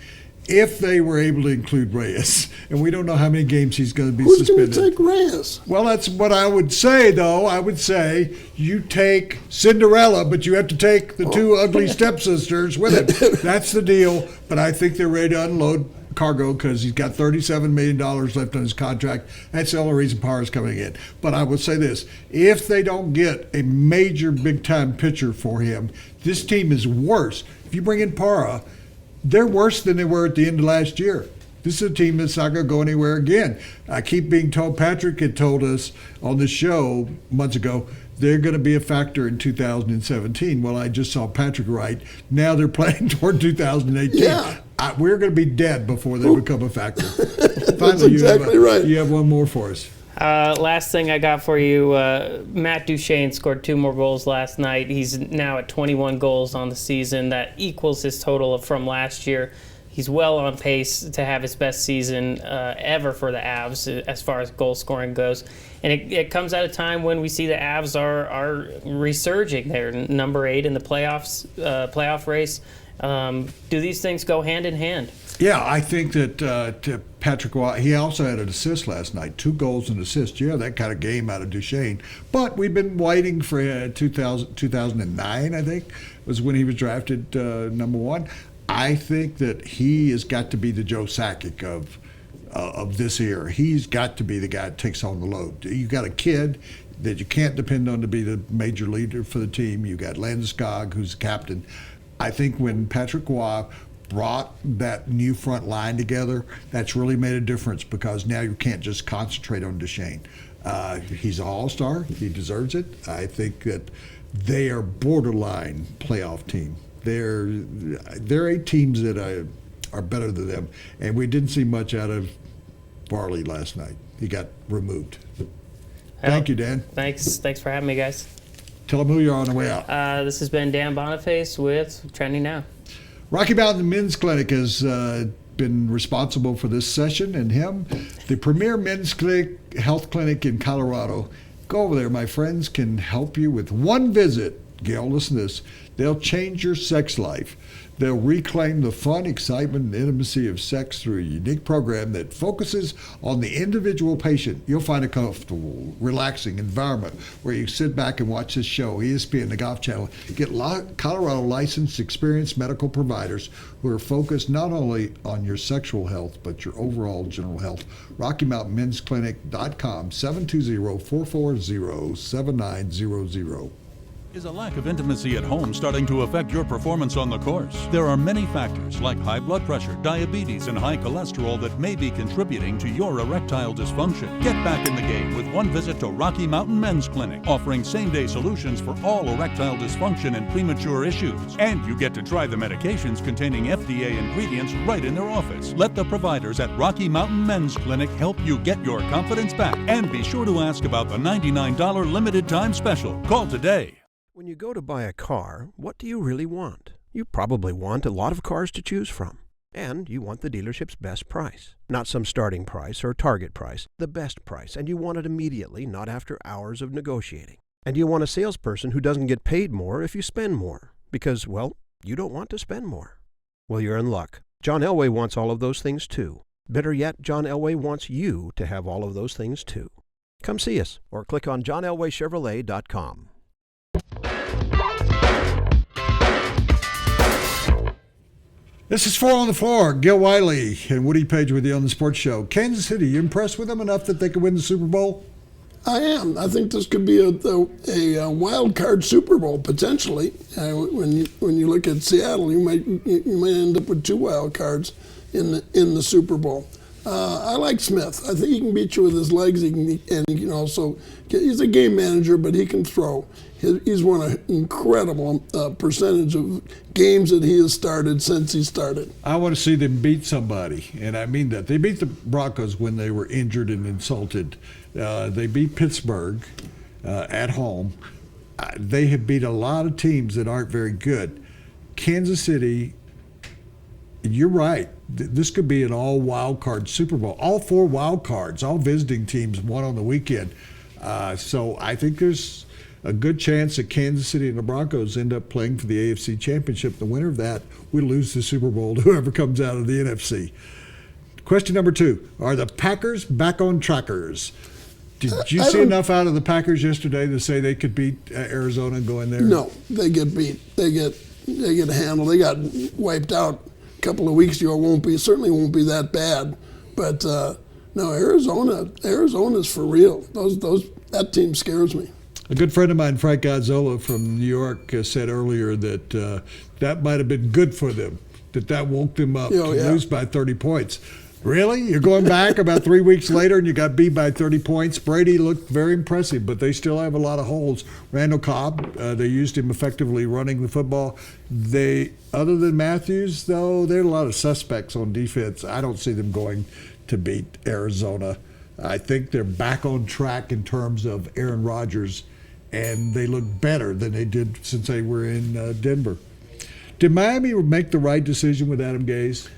If they were able to include Reyes, and we don't know how many games he's going to be suspended.
Who's going to take Reyes?
Well, that's what I would say, though. I would say you take Cinderella, but you have to take the 2 ugly stepsisters with it. That's the deal. But I think they're ready to unload Cargo because he's got $37 million left on his contract. That's the only reason Parra's coming in. But I would say this. If they don't get a major big-time pitcher for him, this team is worse. If you bring in Parra, they're worse than they were at the end of last year. This is a team that's not going to go anywhere again. I keep being told, Patrick had told us on the show months ago, they're going to be a factor in 2017. Well, I just saw Patrick write, now they're playing toward 2018.
Yeah.
We're going to be dead before they become a factor. Finally,
That's exactly right.
You have one more for us.
Last thing I got for you, Matt Duchene scored 2 more goals last night. He's now at 21 goals on the season. That equals his total from last year. He's well on pace to have his best season ever for the Avs as far as goal scoring goes. And it comes at a time when we see the Avs are resurging. They're number 8 in the playoff race. Do these things go hand in hand?
Yeah, I think that Patrick Waugh, he also had an assist last night, 2 goals and assists. Yeah, that kind of game out of Duchene. But we've been waiting for 2009, I think, was when he was drafted number 1. I think that he has got to be the Joe Sakic of this era. He's got to be the guy that takes on the load. You got a kid that you can't depend on to be the major leader for the team. You got Landeskog, who's the captain. I think when Patrick Waugh brought that new front line together, that's really made a difference, because now you can't just concentrate on Duchene. He's an all-star. He deserves it. I think that they are borderline playoff team. There are 8 teams that are better than them, and we didn't see much out of Varley last night. He got removed. Thank you, Dan.
Thanks for having me, guys.
Tell them who you're on the way out.
This has been Dan Boniface with Trending Now.
Rocky Mountain Men's Clinic has been responsible for this session, and the premier men's clinic, health clinic in Colorado. Go over there. My friends can help you with one visit. Gil, listen to this. They'll change your sex life. They'll reclaim the fun, excitement, and intimacy of sex through a unique program that focuses on the individual patient. You'll find a comfortable, relaxing environment where you sit back and watch this show, ESPN, the Golf Channel. Get Colorado licensed, experienced medical providers who are focused not only on your sexual health, but your overall general health. RockyMountainMen'sClinic.com, 720-440-7900.
Is a lack of intimacy at home starting to affect your performance on the course? There are many factors like high blood pressure, diabetes, and high cholesterol that may be contributing to your erectile dysfunction. Get back in the game with one visit to Rocky Mountain Men's Clinic, offering same-day solutions for all erectile dysfunction and premature issues. And you get to try the medications containing FDA ingredients right in their office. Let the providers at Rocky Mountain Men's Clinic help you get your confidence back. And be sure to ask about the $99 limited time special. Call today.
When you go to buy a car, what do you really want? You probably want a lot of cars to choose from. And you want the dealership's best price. Not some starting price or target price, the best price. And you want it immediately, not after hours of negotiating. And you want a salesperson who doesn't get paid more if you spend more. Because, well, you don't want to spend more. Well, you're in luck. John Elway wants all of those things too. Better yet, John Elway wants you to have all of those things too. Come see us or click on johnelwaychevrolet.com.
This is Four on the Floor. Gil Whiteley and Woody Paige with you on the Sports Show. Kansas City, you impressed with them enough that they could win the Super Bowl?
I am. I think this could be a wild card Super Bowl potentially. When you look at Seattle, you might end up with two wild cards in the Super Bowl. I like Smith. I think he can beat you with his legs. He can also. He's a game manager, but he can throw. He's won an incredible percentage of games that he has started since he started.
I want to see them beat somebody, and I mean that. They beat the Broncos when they were injured and insulted. They beat Pittsburgh at home. They have beat a lot of teams that aren't very good. Kansas City, you're right. This could be an all wild card Super Bowl. All four wild cards, all visiting teams, one on the weekend. So I think there's a good chance that Kansas City and the Broncos end up playing for the AFC Championship. The winner of that will lose the Super Bowl to whoever comes out of the NFC. Question number 2, are the Packers back on trackers? Did you see enough out of the Packers yesterday to say they could beat Arizona and go in there?
No, they get beat. They get handled. They got wiped out a couple of weeks ago. Certainly won't be that bad. But no, Arizona's for real. That team scares me.
A good friend of mine, Frank Gazzola from New York, said earlier that that might have been good for them, that woke them up to lose by 30 points. Really? You're going back about 3 weeks later and you got beat by 30 points? Brady looked very impressive, but they still have a lot of holes. Randall Cobb, they used him effectively running the football. Other than Matthews, though, there are a lot of suspects on defense. I don't see them going to beat Arizona. I think they're back on track in terms of Aaron Rodgers, and they look better than they did since they were in Denver. Did Miami make the right decision with Adam Gase?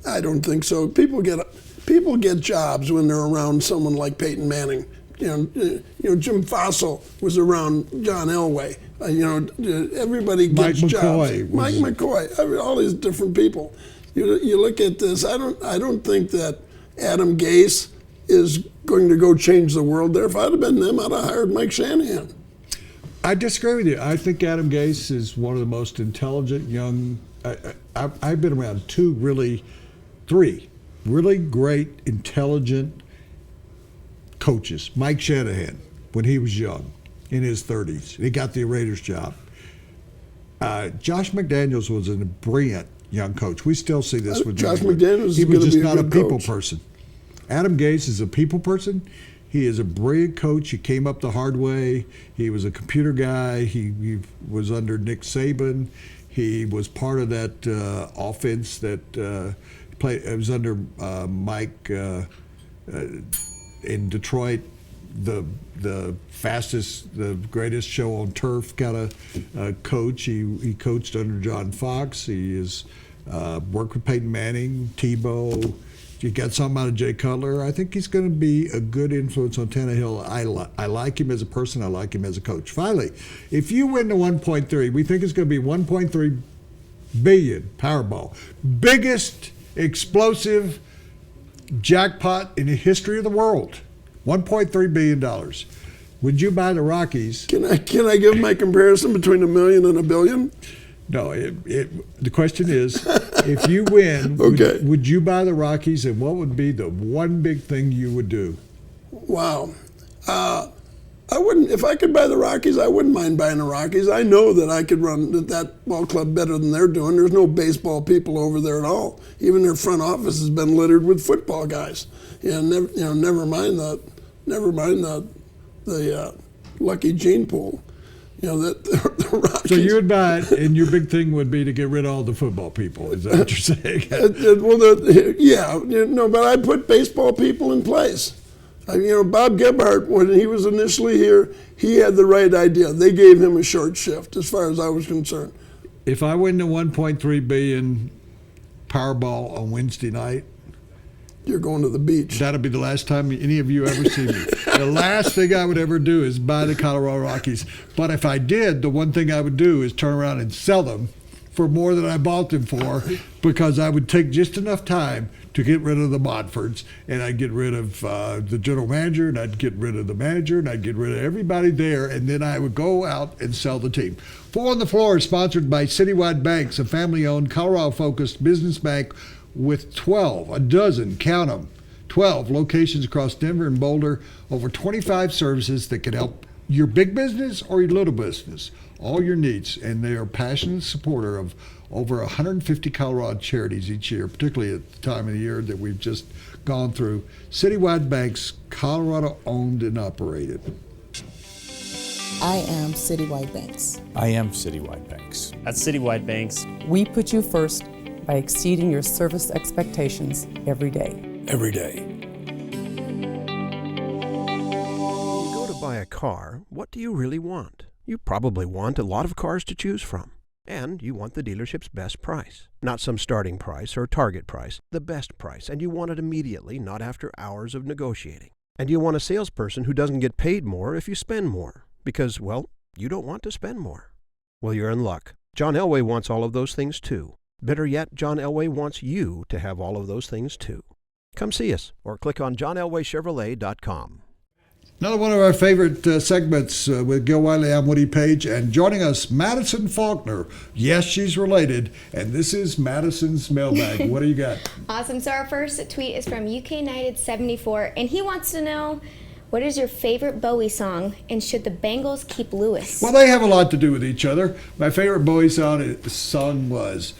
I don't think so. People get jobs when they're around someone like Peyton Manning. Jim Fossil was around John Elway. Everybody gets jobs. Mike McCoy. All these different people. You look at this. I don't think that Adam Gase is going to go change the world there. If I'd have been them, I'd have hired Mike Shanahan.
I disagree with you. I think Adam Gase is one of the most intelligent young. I've been around three really great, intelligent coaches. Mike Shanahan, when he was young, in his 30s, he got the Raiders job. Josh McDaniels was a brilliant young coach. We still see this with
Josh McDaniels.
He was just not a people person. Adam Gase is a people person. He is a brilliant coach. He came up the hard way. He was a computer guy. He was under Nick Saban. He was part of that offense that played. It was under Mike in Detroit. the fastest, the greatest show on turf kind of coach. He coached under John Fox. He has worked with Peyton Manning, Tebow. You got something out of Jay Cutler. I think he's going to be a good influence on Tannehill. I like him as a person. I like him as a coach. Finally, if you win the 1.3, we think it's going to be 1.3 billion Powerball. Biggest explosive jackpot in the history of the world. $1.3 billion. Would you buy the Rockies?
Can I give my comparison between $1 million and $1 billion?
No, the question is, if you win,
okay.
would you buy the Rockies, and what would be the one big thing you would do?
Wow. I wouldn't, if I could buy the Rockies, I wouldn't mind buying the Rockies. I know that I could run that ball club better than they're doing. There's no baseball people over there at all. Even their front office has been littered with football guys. Never mind the Lucky Gene pool. The Rockies.
So you would buy it, and your big thing would be to get rid of all the football people. Is that what you're saying?
But I put baseball people in place. Bob Gebhardt, when he was initially here, he had the right idea. They gave him a short shift, as far as I was concerned.
If I win the 1.3 billion Powerball on Wednesday night,
you're going to the beach.
That'll be the last time any of you ever see me. The last thing I would ever do is buy the Colorado Rockies. But if I did, the one thing I would do is turn around and sell them for more than I bought them for, because I would take just enough time to get rid of the Modfords, and I'd get rid of the general manager, and I'd get rid of the manager, and I'd get rid of everybody there, and then I would go out and sell the team. Four on the Floor is sponsored by Citywide Banks, a family-owned, Colorado-focused business bank with 12 locations across Denver and Boulder, over 25 services that can help your big business or your little business, all your needs. And they are a passionate supporter of over 150 Colorado charities each year, particularly at the time of the year that we've just gone through. Citywide Banks, Colorado owned and operated.
I am Citywide Banks.
I am Citywide Banks.
At Citywide Banks,
we put you first by exceeding your service expectations every day.
Every day.
You go to buy a car, what do you really want? You probably want a lot of cars to choose from. And you want the dealership's best price. Not some starting price or target price, the best price. And you want it immediately, not after hours of negotiating. And you want a salesperson who doesn't get paid more if you spend more. Because, well, you don't want to spend more. Well, you're in luck. John Elway wants all of those things too. Better yet, John Elway wants you to have all of those things too. Come see us or click on johnelwaychevrolet.com.
Another one of our favorite segments with Gil Whiteley. I'm Woody Paige, and joining us, Madison Faulkner. Yes, she's related, and this is Madison's mailbag. What do you got?
Awesome. So our first tweet is from UK United 74, and he wants to know, what is your favorite Bowie song, and should the Bengals keep Lewis?
Well, they have a lot to do with each other. My favorite Bowie song was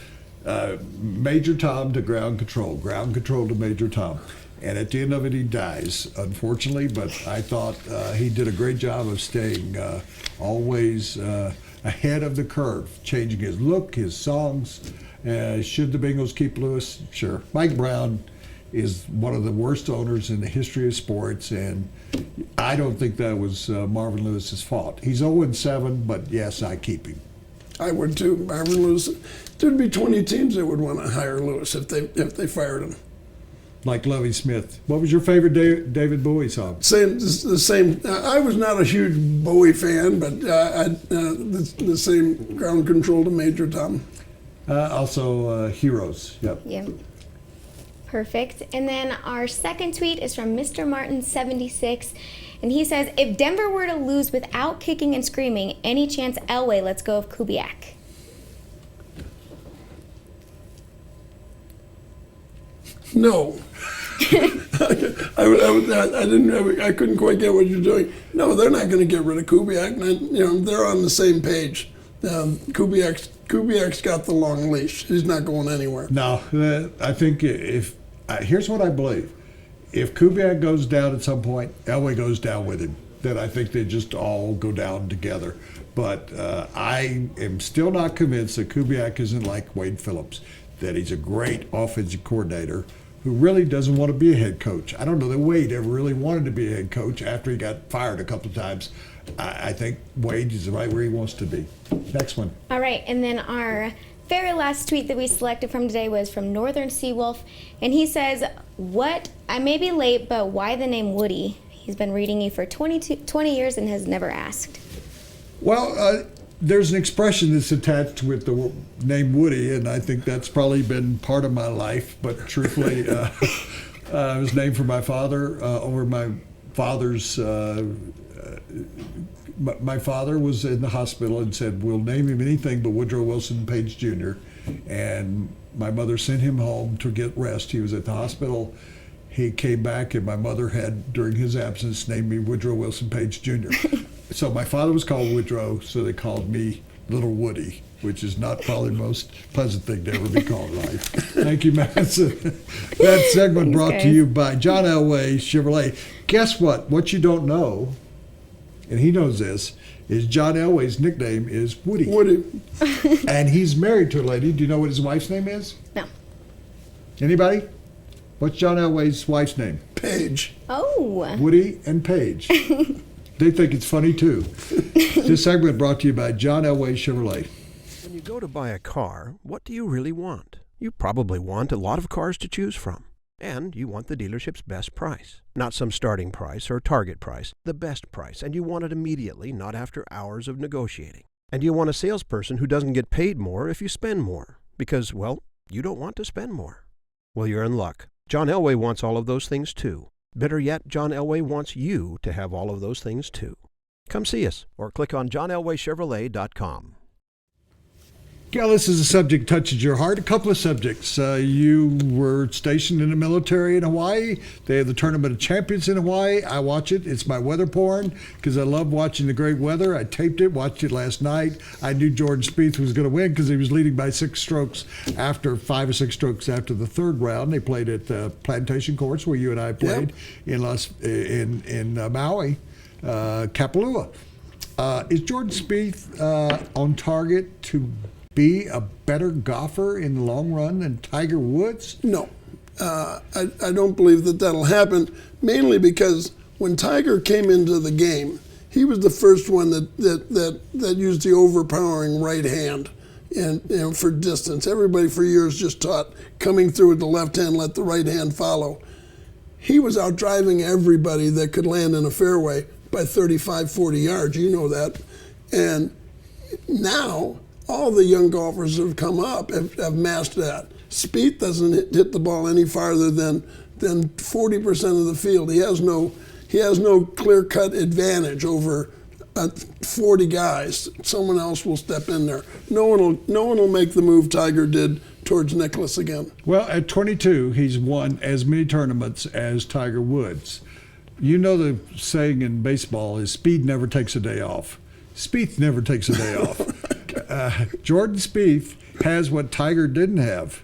Major Tom to Ground Control to Major Tom. And at the end of it, he dies, unfortunately, but I thought he did a great job of staying always ahead of the curve, changing his look, his songs. Should the Bengals keep Lewis? Sure. Mike Brown is one of the worst owners in the history of sports, and I don't think that was Marvin Lewis's fault. He's 0-7, but yes, I keep him.
I would too. Marvin Lewis. There'd be 20 teams that would want to hire Lewis if they fired him.
Like Lovie Smith. What was your favorite David Bowie song?
The same. I was not a huge Bowie fan, but the same Ground Control to Major Tom.
Also, Heroes. Yep.
Yeah. Perfect. And then our second tweet is from Mr. Martin 76, and he says, if Denver were to lose without kicking and screaming, any chance Elway lets go of Kubiak?
No. I couldn't quite get what you're doing. No, they're not going to get rid of Kubiak. They're on the same page. Kubiak's got the long leash. He's not going anywhere.
No, I think here's what I believe. If Kubiak goes down at some point, Elway goes down with him. Then I think they just all go down together. But I am still not convinced that Kubiak isn't like Wade Phillips, that he's a great offensive coordinator who really doesn't want to be a head coach. I don't know that Wade ever really wanted to be a head coach after he got fired a couple of times. I think Wade is right where he wants to be. Next one.
All right, and then our very last tweet that we selected from today was from Northern Seawolf, and he says, I may be late, but why the name Woody? He's been reading you for 20 years and has never asked.
Well, there's an expression that's attached with the name Woody, and I think that's probably been part of my life. But truthfully, it was named for my father. Over my father's, my father was in the hospital and said, "We'll name him anything but Woodrow Wilson Page Jr." And my mother sent him home to get rest. He was at the hospital. He came back, and my mother had, during his absence, named me Woodrow Wilson Page Jr. So my father was called Woodrow, so they called me Little Woody, which is not probably the most pleasant thing to ever be called in life. Thank you, Madison. That segment brought to you by John Elway Chevrolet. Guess what? What you don't know, and he knows this, is John Elway's nickname is Woody.
Woody.
And he's married to a lady. Do you know what his wife's name is?
No.
Anybody? What's John Elway's wife's name?
Paige.
Oh.
Woody and Paige. They think it's funny, too. This segment brought to you by John Elway Chevrolet.
When you go to buy a car, what do you really want? You probably want a lot of cars to choose from. And you want the dealership's best price. Not some starting price or target price, the best price. And you want it immediately, not after hours of negotiating. And you want a salesperson who doesn't get paid more if you spend more. Because, well, you don't want to spend more. Well, you're in luck. John Elway wants all of those things, too. Better yet, John Elway wants you to have all of those things, too. Come see us or click on johnelwaychevrolet.com.
Gil, this is a subject that touches your heart. A couple of subjects. You were stationed in the military in Hawaii. They have the Tournament of Champions in Hawaii. I watch it. It's my weather porn because I love watching the great weather. I taped it, watched it last night. I knew Jordan Spieth was going to win because he was leading by 5 or 6 strokes after the third round. They played at the Plantation Course where you and I played in Maui, Kapalua. Is Jordan Spieth on target to be a better golfer in the long run than Tiger Woods?
No. I don't believe that that'll happen, mainly because when Tiger came into the game, he was the first one that used the overpowering right hand and for distance. Everybody for years just taught coming through with the left hand, let the right hand follow. He was out driving everybody that could land in a fairway by 35, 40 yards. You know that. And now all the young golfers that have come up have mastered that. Spieth doesn't hit the ball any farther than 40% of the field. He has no clear-cut advantage over 40 guys. Someone else will step in there. No one will make the move Tiger did towards Nicklaus again.
Well, at 22, he's won as many tournaments as Tiger Woods. You know the saying in baseball is speed never takes a day off. Spieth never takes a day off. Jordan Spieth has what Tiger didn't have.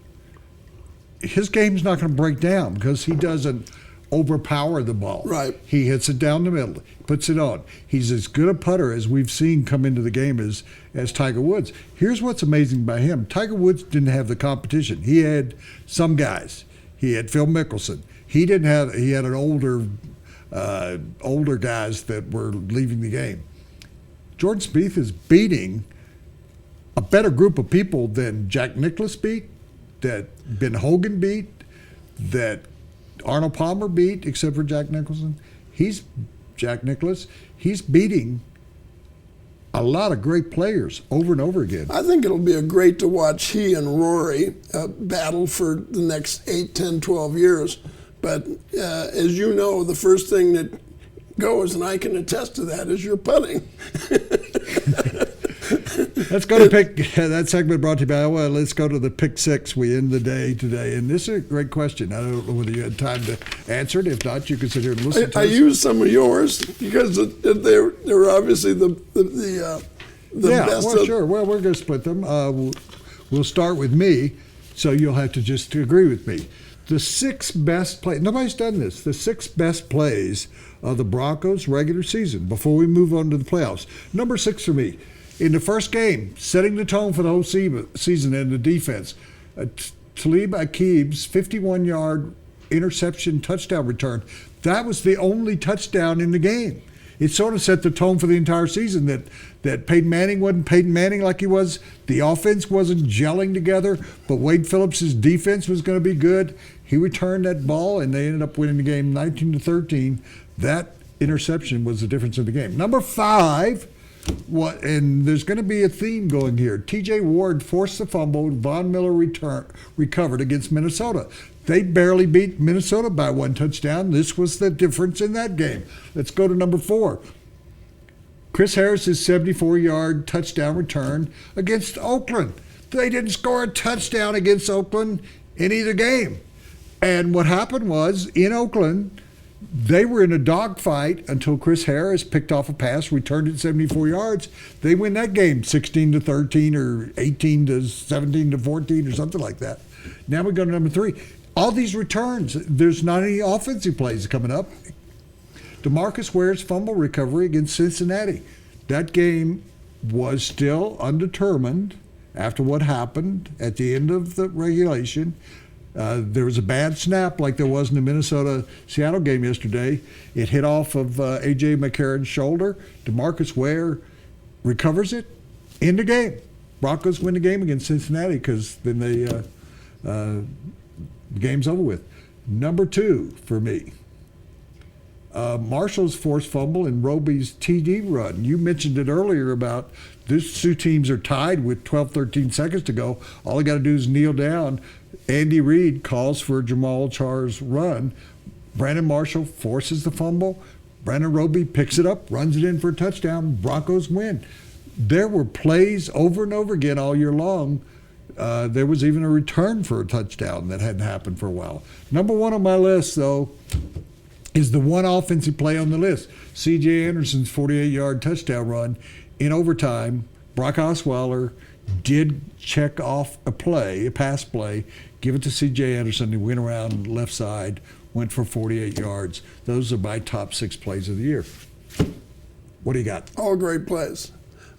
His game's not going to break down because he doesn't overpower the ball.
Right.
He hits it down the middle, puts it on. He's as good a putter as we've seen come into the game as Tiger Woods. Here's what's amazing by him. Tiger Woods didn't have the competition. He had some guys. He had Phil Mickelson. He had an older guys that were leaving the game. Jordan Spieth is beating a better group of people than Jack Nicklaus beat, that Ben Hogan beat, that Arnold Palmer beat, except for Jack Nicholson. Jack Nicklaus. He's beating a lot of great players over and over again.
I think it'll be great to watch he and Rory battle for the next 8, 10, 12 years. But as you know, the first thing that goes, and I can attest to that, is your putting.
Let's go to pick. That segment brought to you by, well, let's go to the pick six. We end the day today. And this is a great question. I don't know whether you had time to answer it. If not, you can sit here and listen to
I
us.
used some of yours because they're obviously the best.
Well, sure. Well, we're going to split them. We'll start with me, so you'll have to just agree with me. The 6 best plays, nobody's done this, the 6 best plays of the Broncos regular season before we move on to the playoffs. Number 6 for me. In the first game, setting the tone for the whole season and the defense, Talib Akib's 51-yard interception touchdown return. That was the only touchdown in the game. It sort of set the tone for the entire season that Peyton Manning wasn't Peyton Manning like he was. The offense wasn't gelling together, but Wade Phillips' defense was going to be good. He returned that ball, and they ended up winning the game 19-13. That interception was the difference in the game. Number 5, and there's going to be a theme going here. T.J. Ward forced the fumble. Von Miller recovered against Minnesota. They barely beat Minnesota by 1 touchdown. This was the difference in that game. Let's go to number 4. Chris Harris's 74-yard touchdown return against Oakland. They didn't score a touchdown against Oakland in either game. And what happened was, in Oakland, they were in a dogfight until Chris Harris picked off a pass, returned it 74 yards. They win that game 16-13 or 18-17-14 or something like that. Now we go to number 3. All these returns, there's not any offensive plays coming up. DeMarcus Ware's fumble recovery against Cincinnati. That game was still undetermined after what happened at the end of the regulation. There was a bad snap like there was in the Minnesota-Seattle game yesterday. It hit off of A.J. McCarron's shoulder. DeMarcus Ware recovers it in the game. Broncos win the game against Cincinnati because then the game's over with. Number 2 for me. Marshall's forced fumble and Roby's TD run. You mentioned it earlier about these 2 teams are tied with 12-13 seconds to go. All they got to do is kneel down. Andy Reid calls for Jamal Charles' run. Brandon Marshall forces the fumble. Brandon Roby picks it up, runs it in for a touchdown. Broncos win. There were plays over and over again all year long. There was even a return for a touchdown that hadn't happened for a while. Number 1 on my list, though, is the one offensive play on the list. C.J. Anderson's 48-yard touchdown run in overtime. Brock Osweiler did check off a pass play, give it to C.J. Anderson. He went around left side, went for 48 yards. Those are my top 6 plays of the year. What do you got?
All great plays.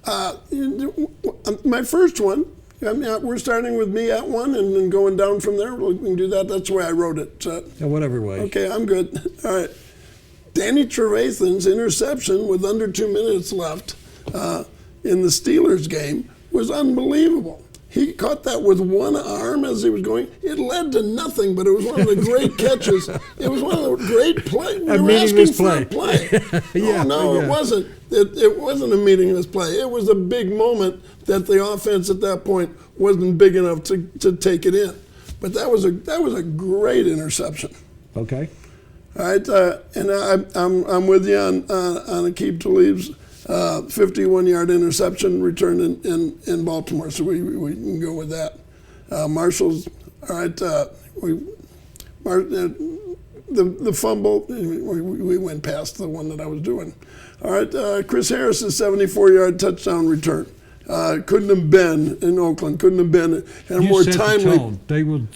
My first one, we're starting with me at 1 and then going down from there. We can do that. That's the way I wrote it.
Whatever way.
Okay, I'm good. All right. Danny Trevathan's interception with under 2 minutes left in the Steelers game was unbelievable. He caught that with one arm as he was going. It led to nothing, but it was one of the great catches. It was one of the great plays.
A meaningless play.
Yeah, it wasn't. It wasn't a meaningless play. It was a big moment that the offense at that point wasn't big enough to take it in. But that was a great interception.
Okay.
All right, and I'm with you on Aqib Talib's 51-yard interception return in Baltimore, so we can go with that. Marshall's, all right, the fumble, we went past the one that I was doing. All right, Chris Harris's 74-yard touchdown return. Couldn't have been in Oakland. Couldn't have been in a more timely.
The tone.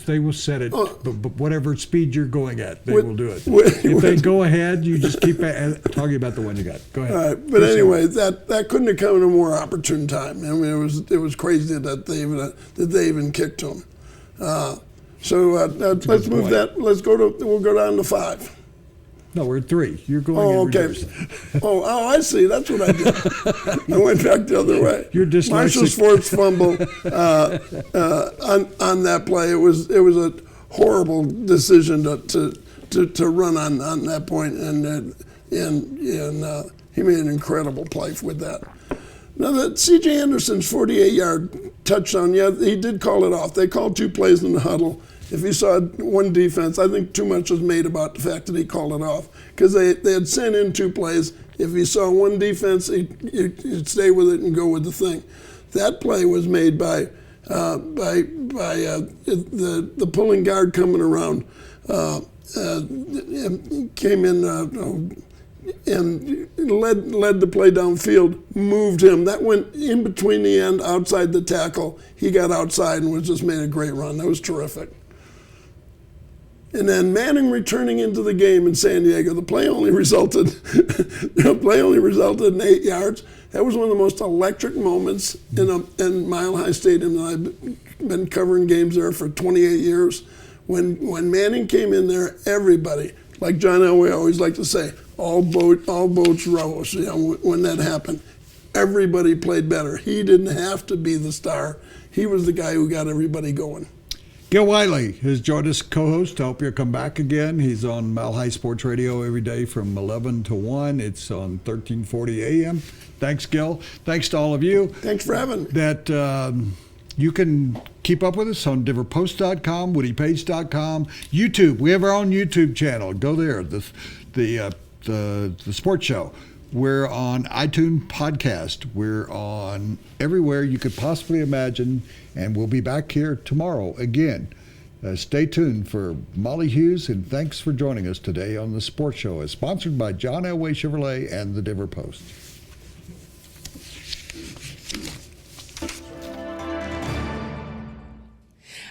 They will set it, but whatever speed you're going at, they will do it. If they go ahead, you just keep talking about the one you got. Go ahead.
All right, but anyway, that couldn't have come at a more opportune time. I mean, it was crazy that they even kicked him. So let's move that. We'll go down to 5.
No, we're at 3. You're going in reverse.
Oh, I see. That's what I did. I went back the other way.
You're dyslexic.
Marshall's forced fumble on that play. It was a horrible decision to run on that point, and he made an incredible play with that. Now, that C.J. Anderson's 48-yard touchdown, yeah, he did call it off. They called 2 plays in the huddle. If you saw one defense, I think too much was made about the fact that he called it off because they had sent in 2 plays. If you saw one defense, you'd stay with it and go with the thing. That play was made by the pulling guard coming around, came in and led the play downfield, moved him. That went in between the end, outside the tackle. He got outside and just made a great run. That was terrific. And then Manning returning into the game in San Diego. The play only resulted in 8 yards. That was one of the most electric moments in Mile High Stadium that I've been covering games there for 28 years. When Manning came in there, everybody, like John Elway always liked to say, all boats rose. You know, when that happened, everybody played better. He didn't have to be the star. He was the guy who got everybody going.
Gil Whiteley has joined us, co-host. I hope you'll come back again. He's on Mile High Sports Radio every day from 11 to 1. It's on 1340 AM. Thanks, Gil. Thanks to all of you.
Thanks for having me.
That you can keep up with us on denverpost.com, woodypage.com, YouTube. We have our own YouTube channel. Go there, the sports show. We're on iTunes Podcast. We're on everywhere you could possibly imagine, and we'll be back here tomorrow again. Stay tuned for Molly Hughes, and thanks for joining us today on the Sports Show. It's sponsored by John Elway Chevrolet and the Denver Post.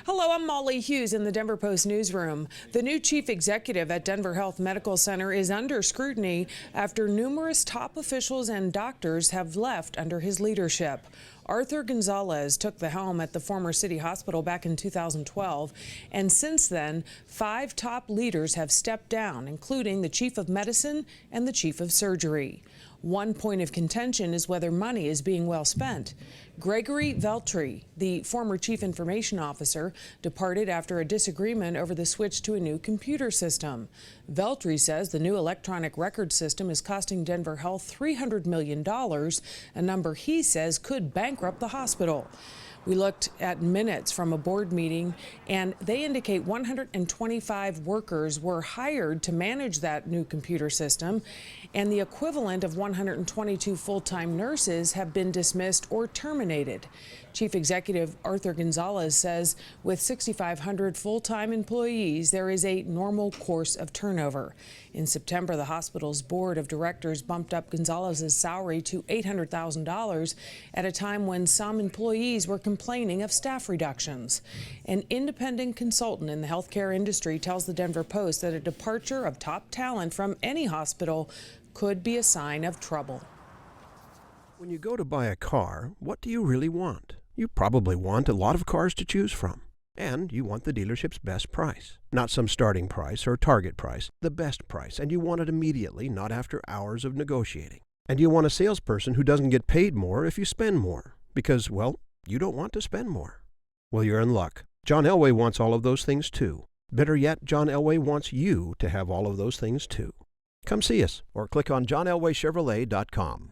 Hello, I'm Molly Hughes in the Denver Post newsroom. The new chief executive at Denver Health Medical Center is under scrutiny after numerous top officials and doctors have left under his leadership. Arthur Gonzalez took the helm at the former city hospital back in 2012, and since then, 5 top leaders have stepped down, including the chief of medicine and the chief of surgery. One point of contention is whether money is being well spent. Gregory Veltri, the former chief information officer, departed after a disagreement over the switch to a new computer system. Veltri says the new electronic record system is costing Denver Health $300 million, a number he says could bankrupt the hospital. We looked at minutes from a board meeting, and they indicate 125 workers were hired to manage that new computer system, and the equivalent of 122 full-time nurses have been dismissed or terminated. Chief Executive Arthur Gonzalez says with 6,500 full-time employees, there is a normal course of turnover. In September, the hospital's board of directors bumped up Gonzalez's salary to $800,000 at a time when some employees were complaining of staff reductions. An independent consultant in the healthcare industry tells the Denver Post that a departure of top talent from any hospital could be a sign of trouble.
When you go to buy a car, what do you really want? You probably want a lot of cars to choose from. And you want the dealership's best price. Not some starting price or target price, the best price. And you want it immediately, not after hours of negotiating. And you want a salesperson who doesn't get paid more if you spend more. Because, well, you don't want to spend more. Well, you're in luck. John Elway wants all of those things too. Better yet, John Elway wants you to have all of those things too. Come see us or click on johnelwaychevrolet.com.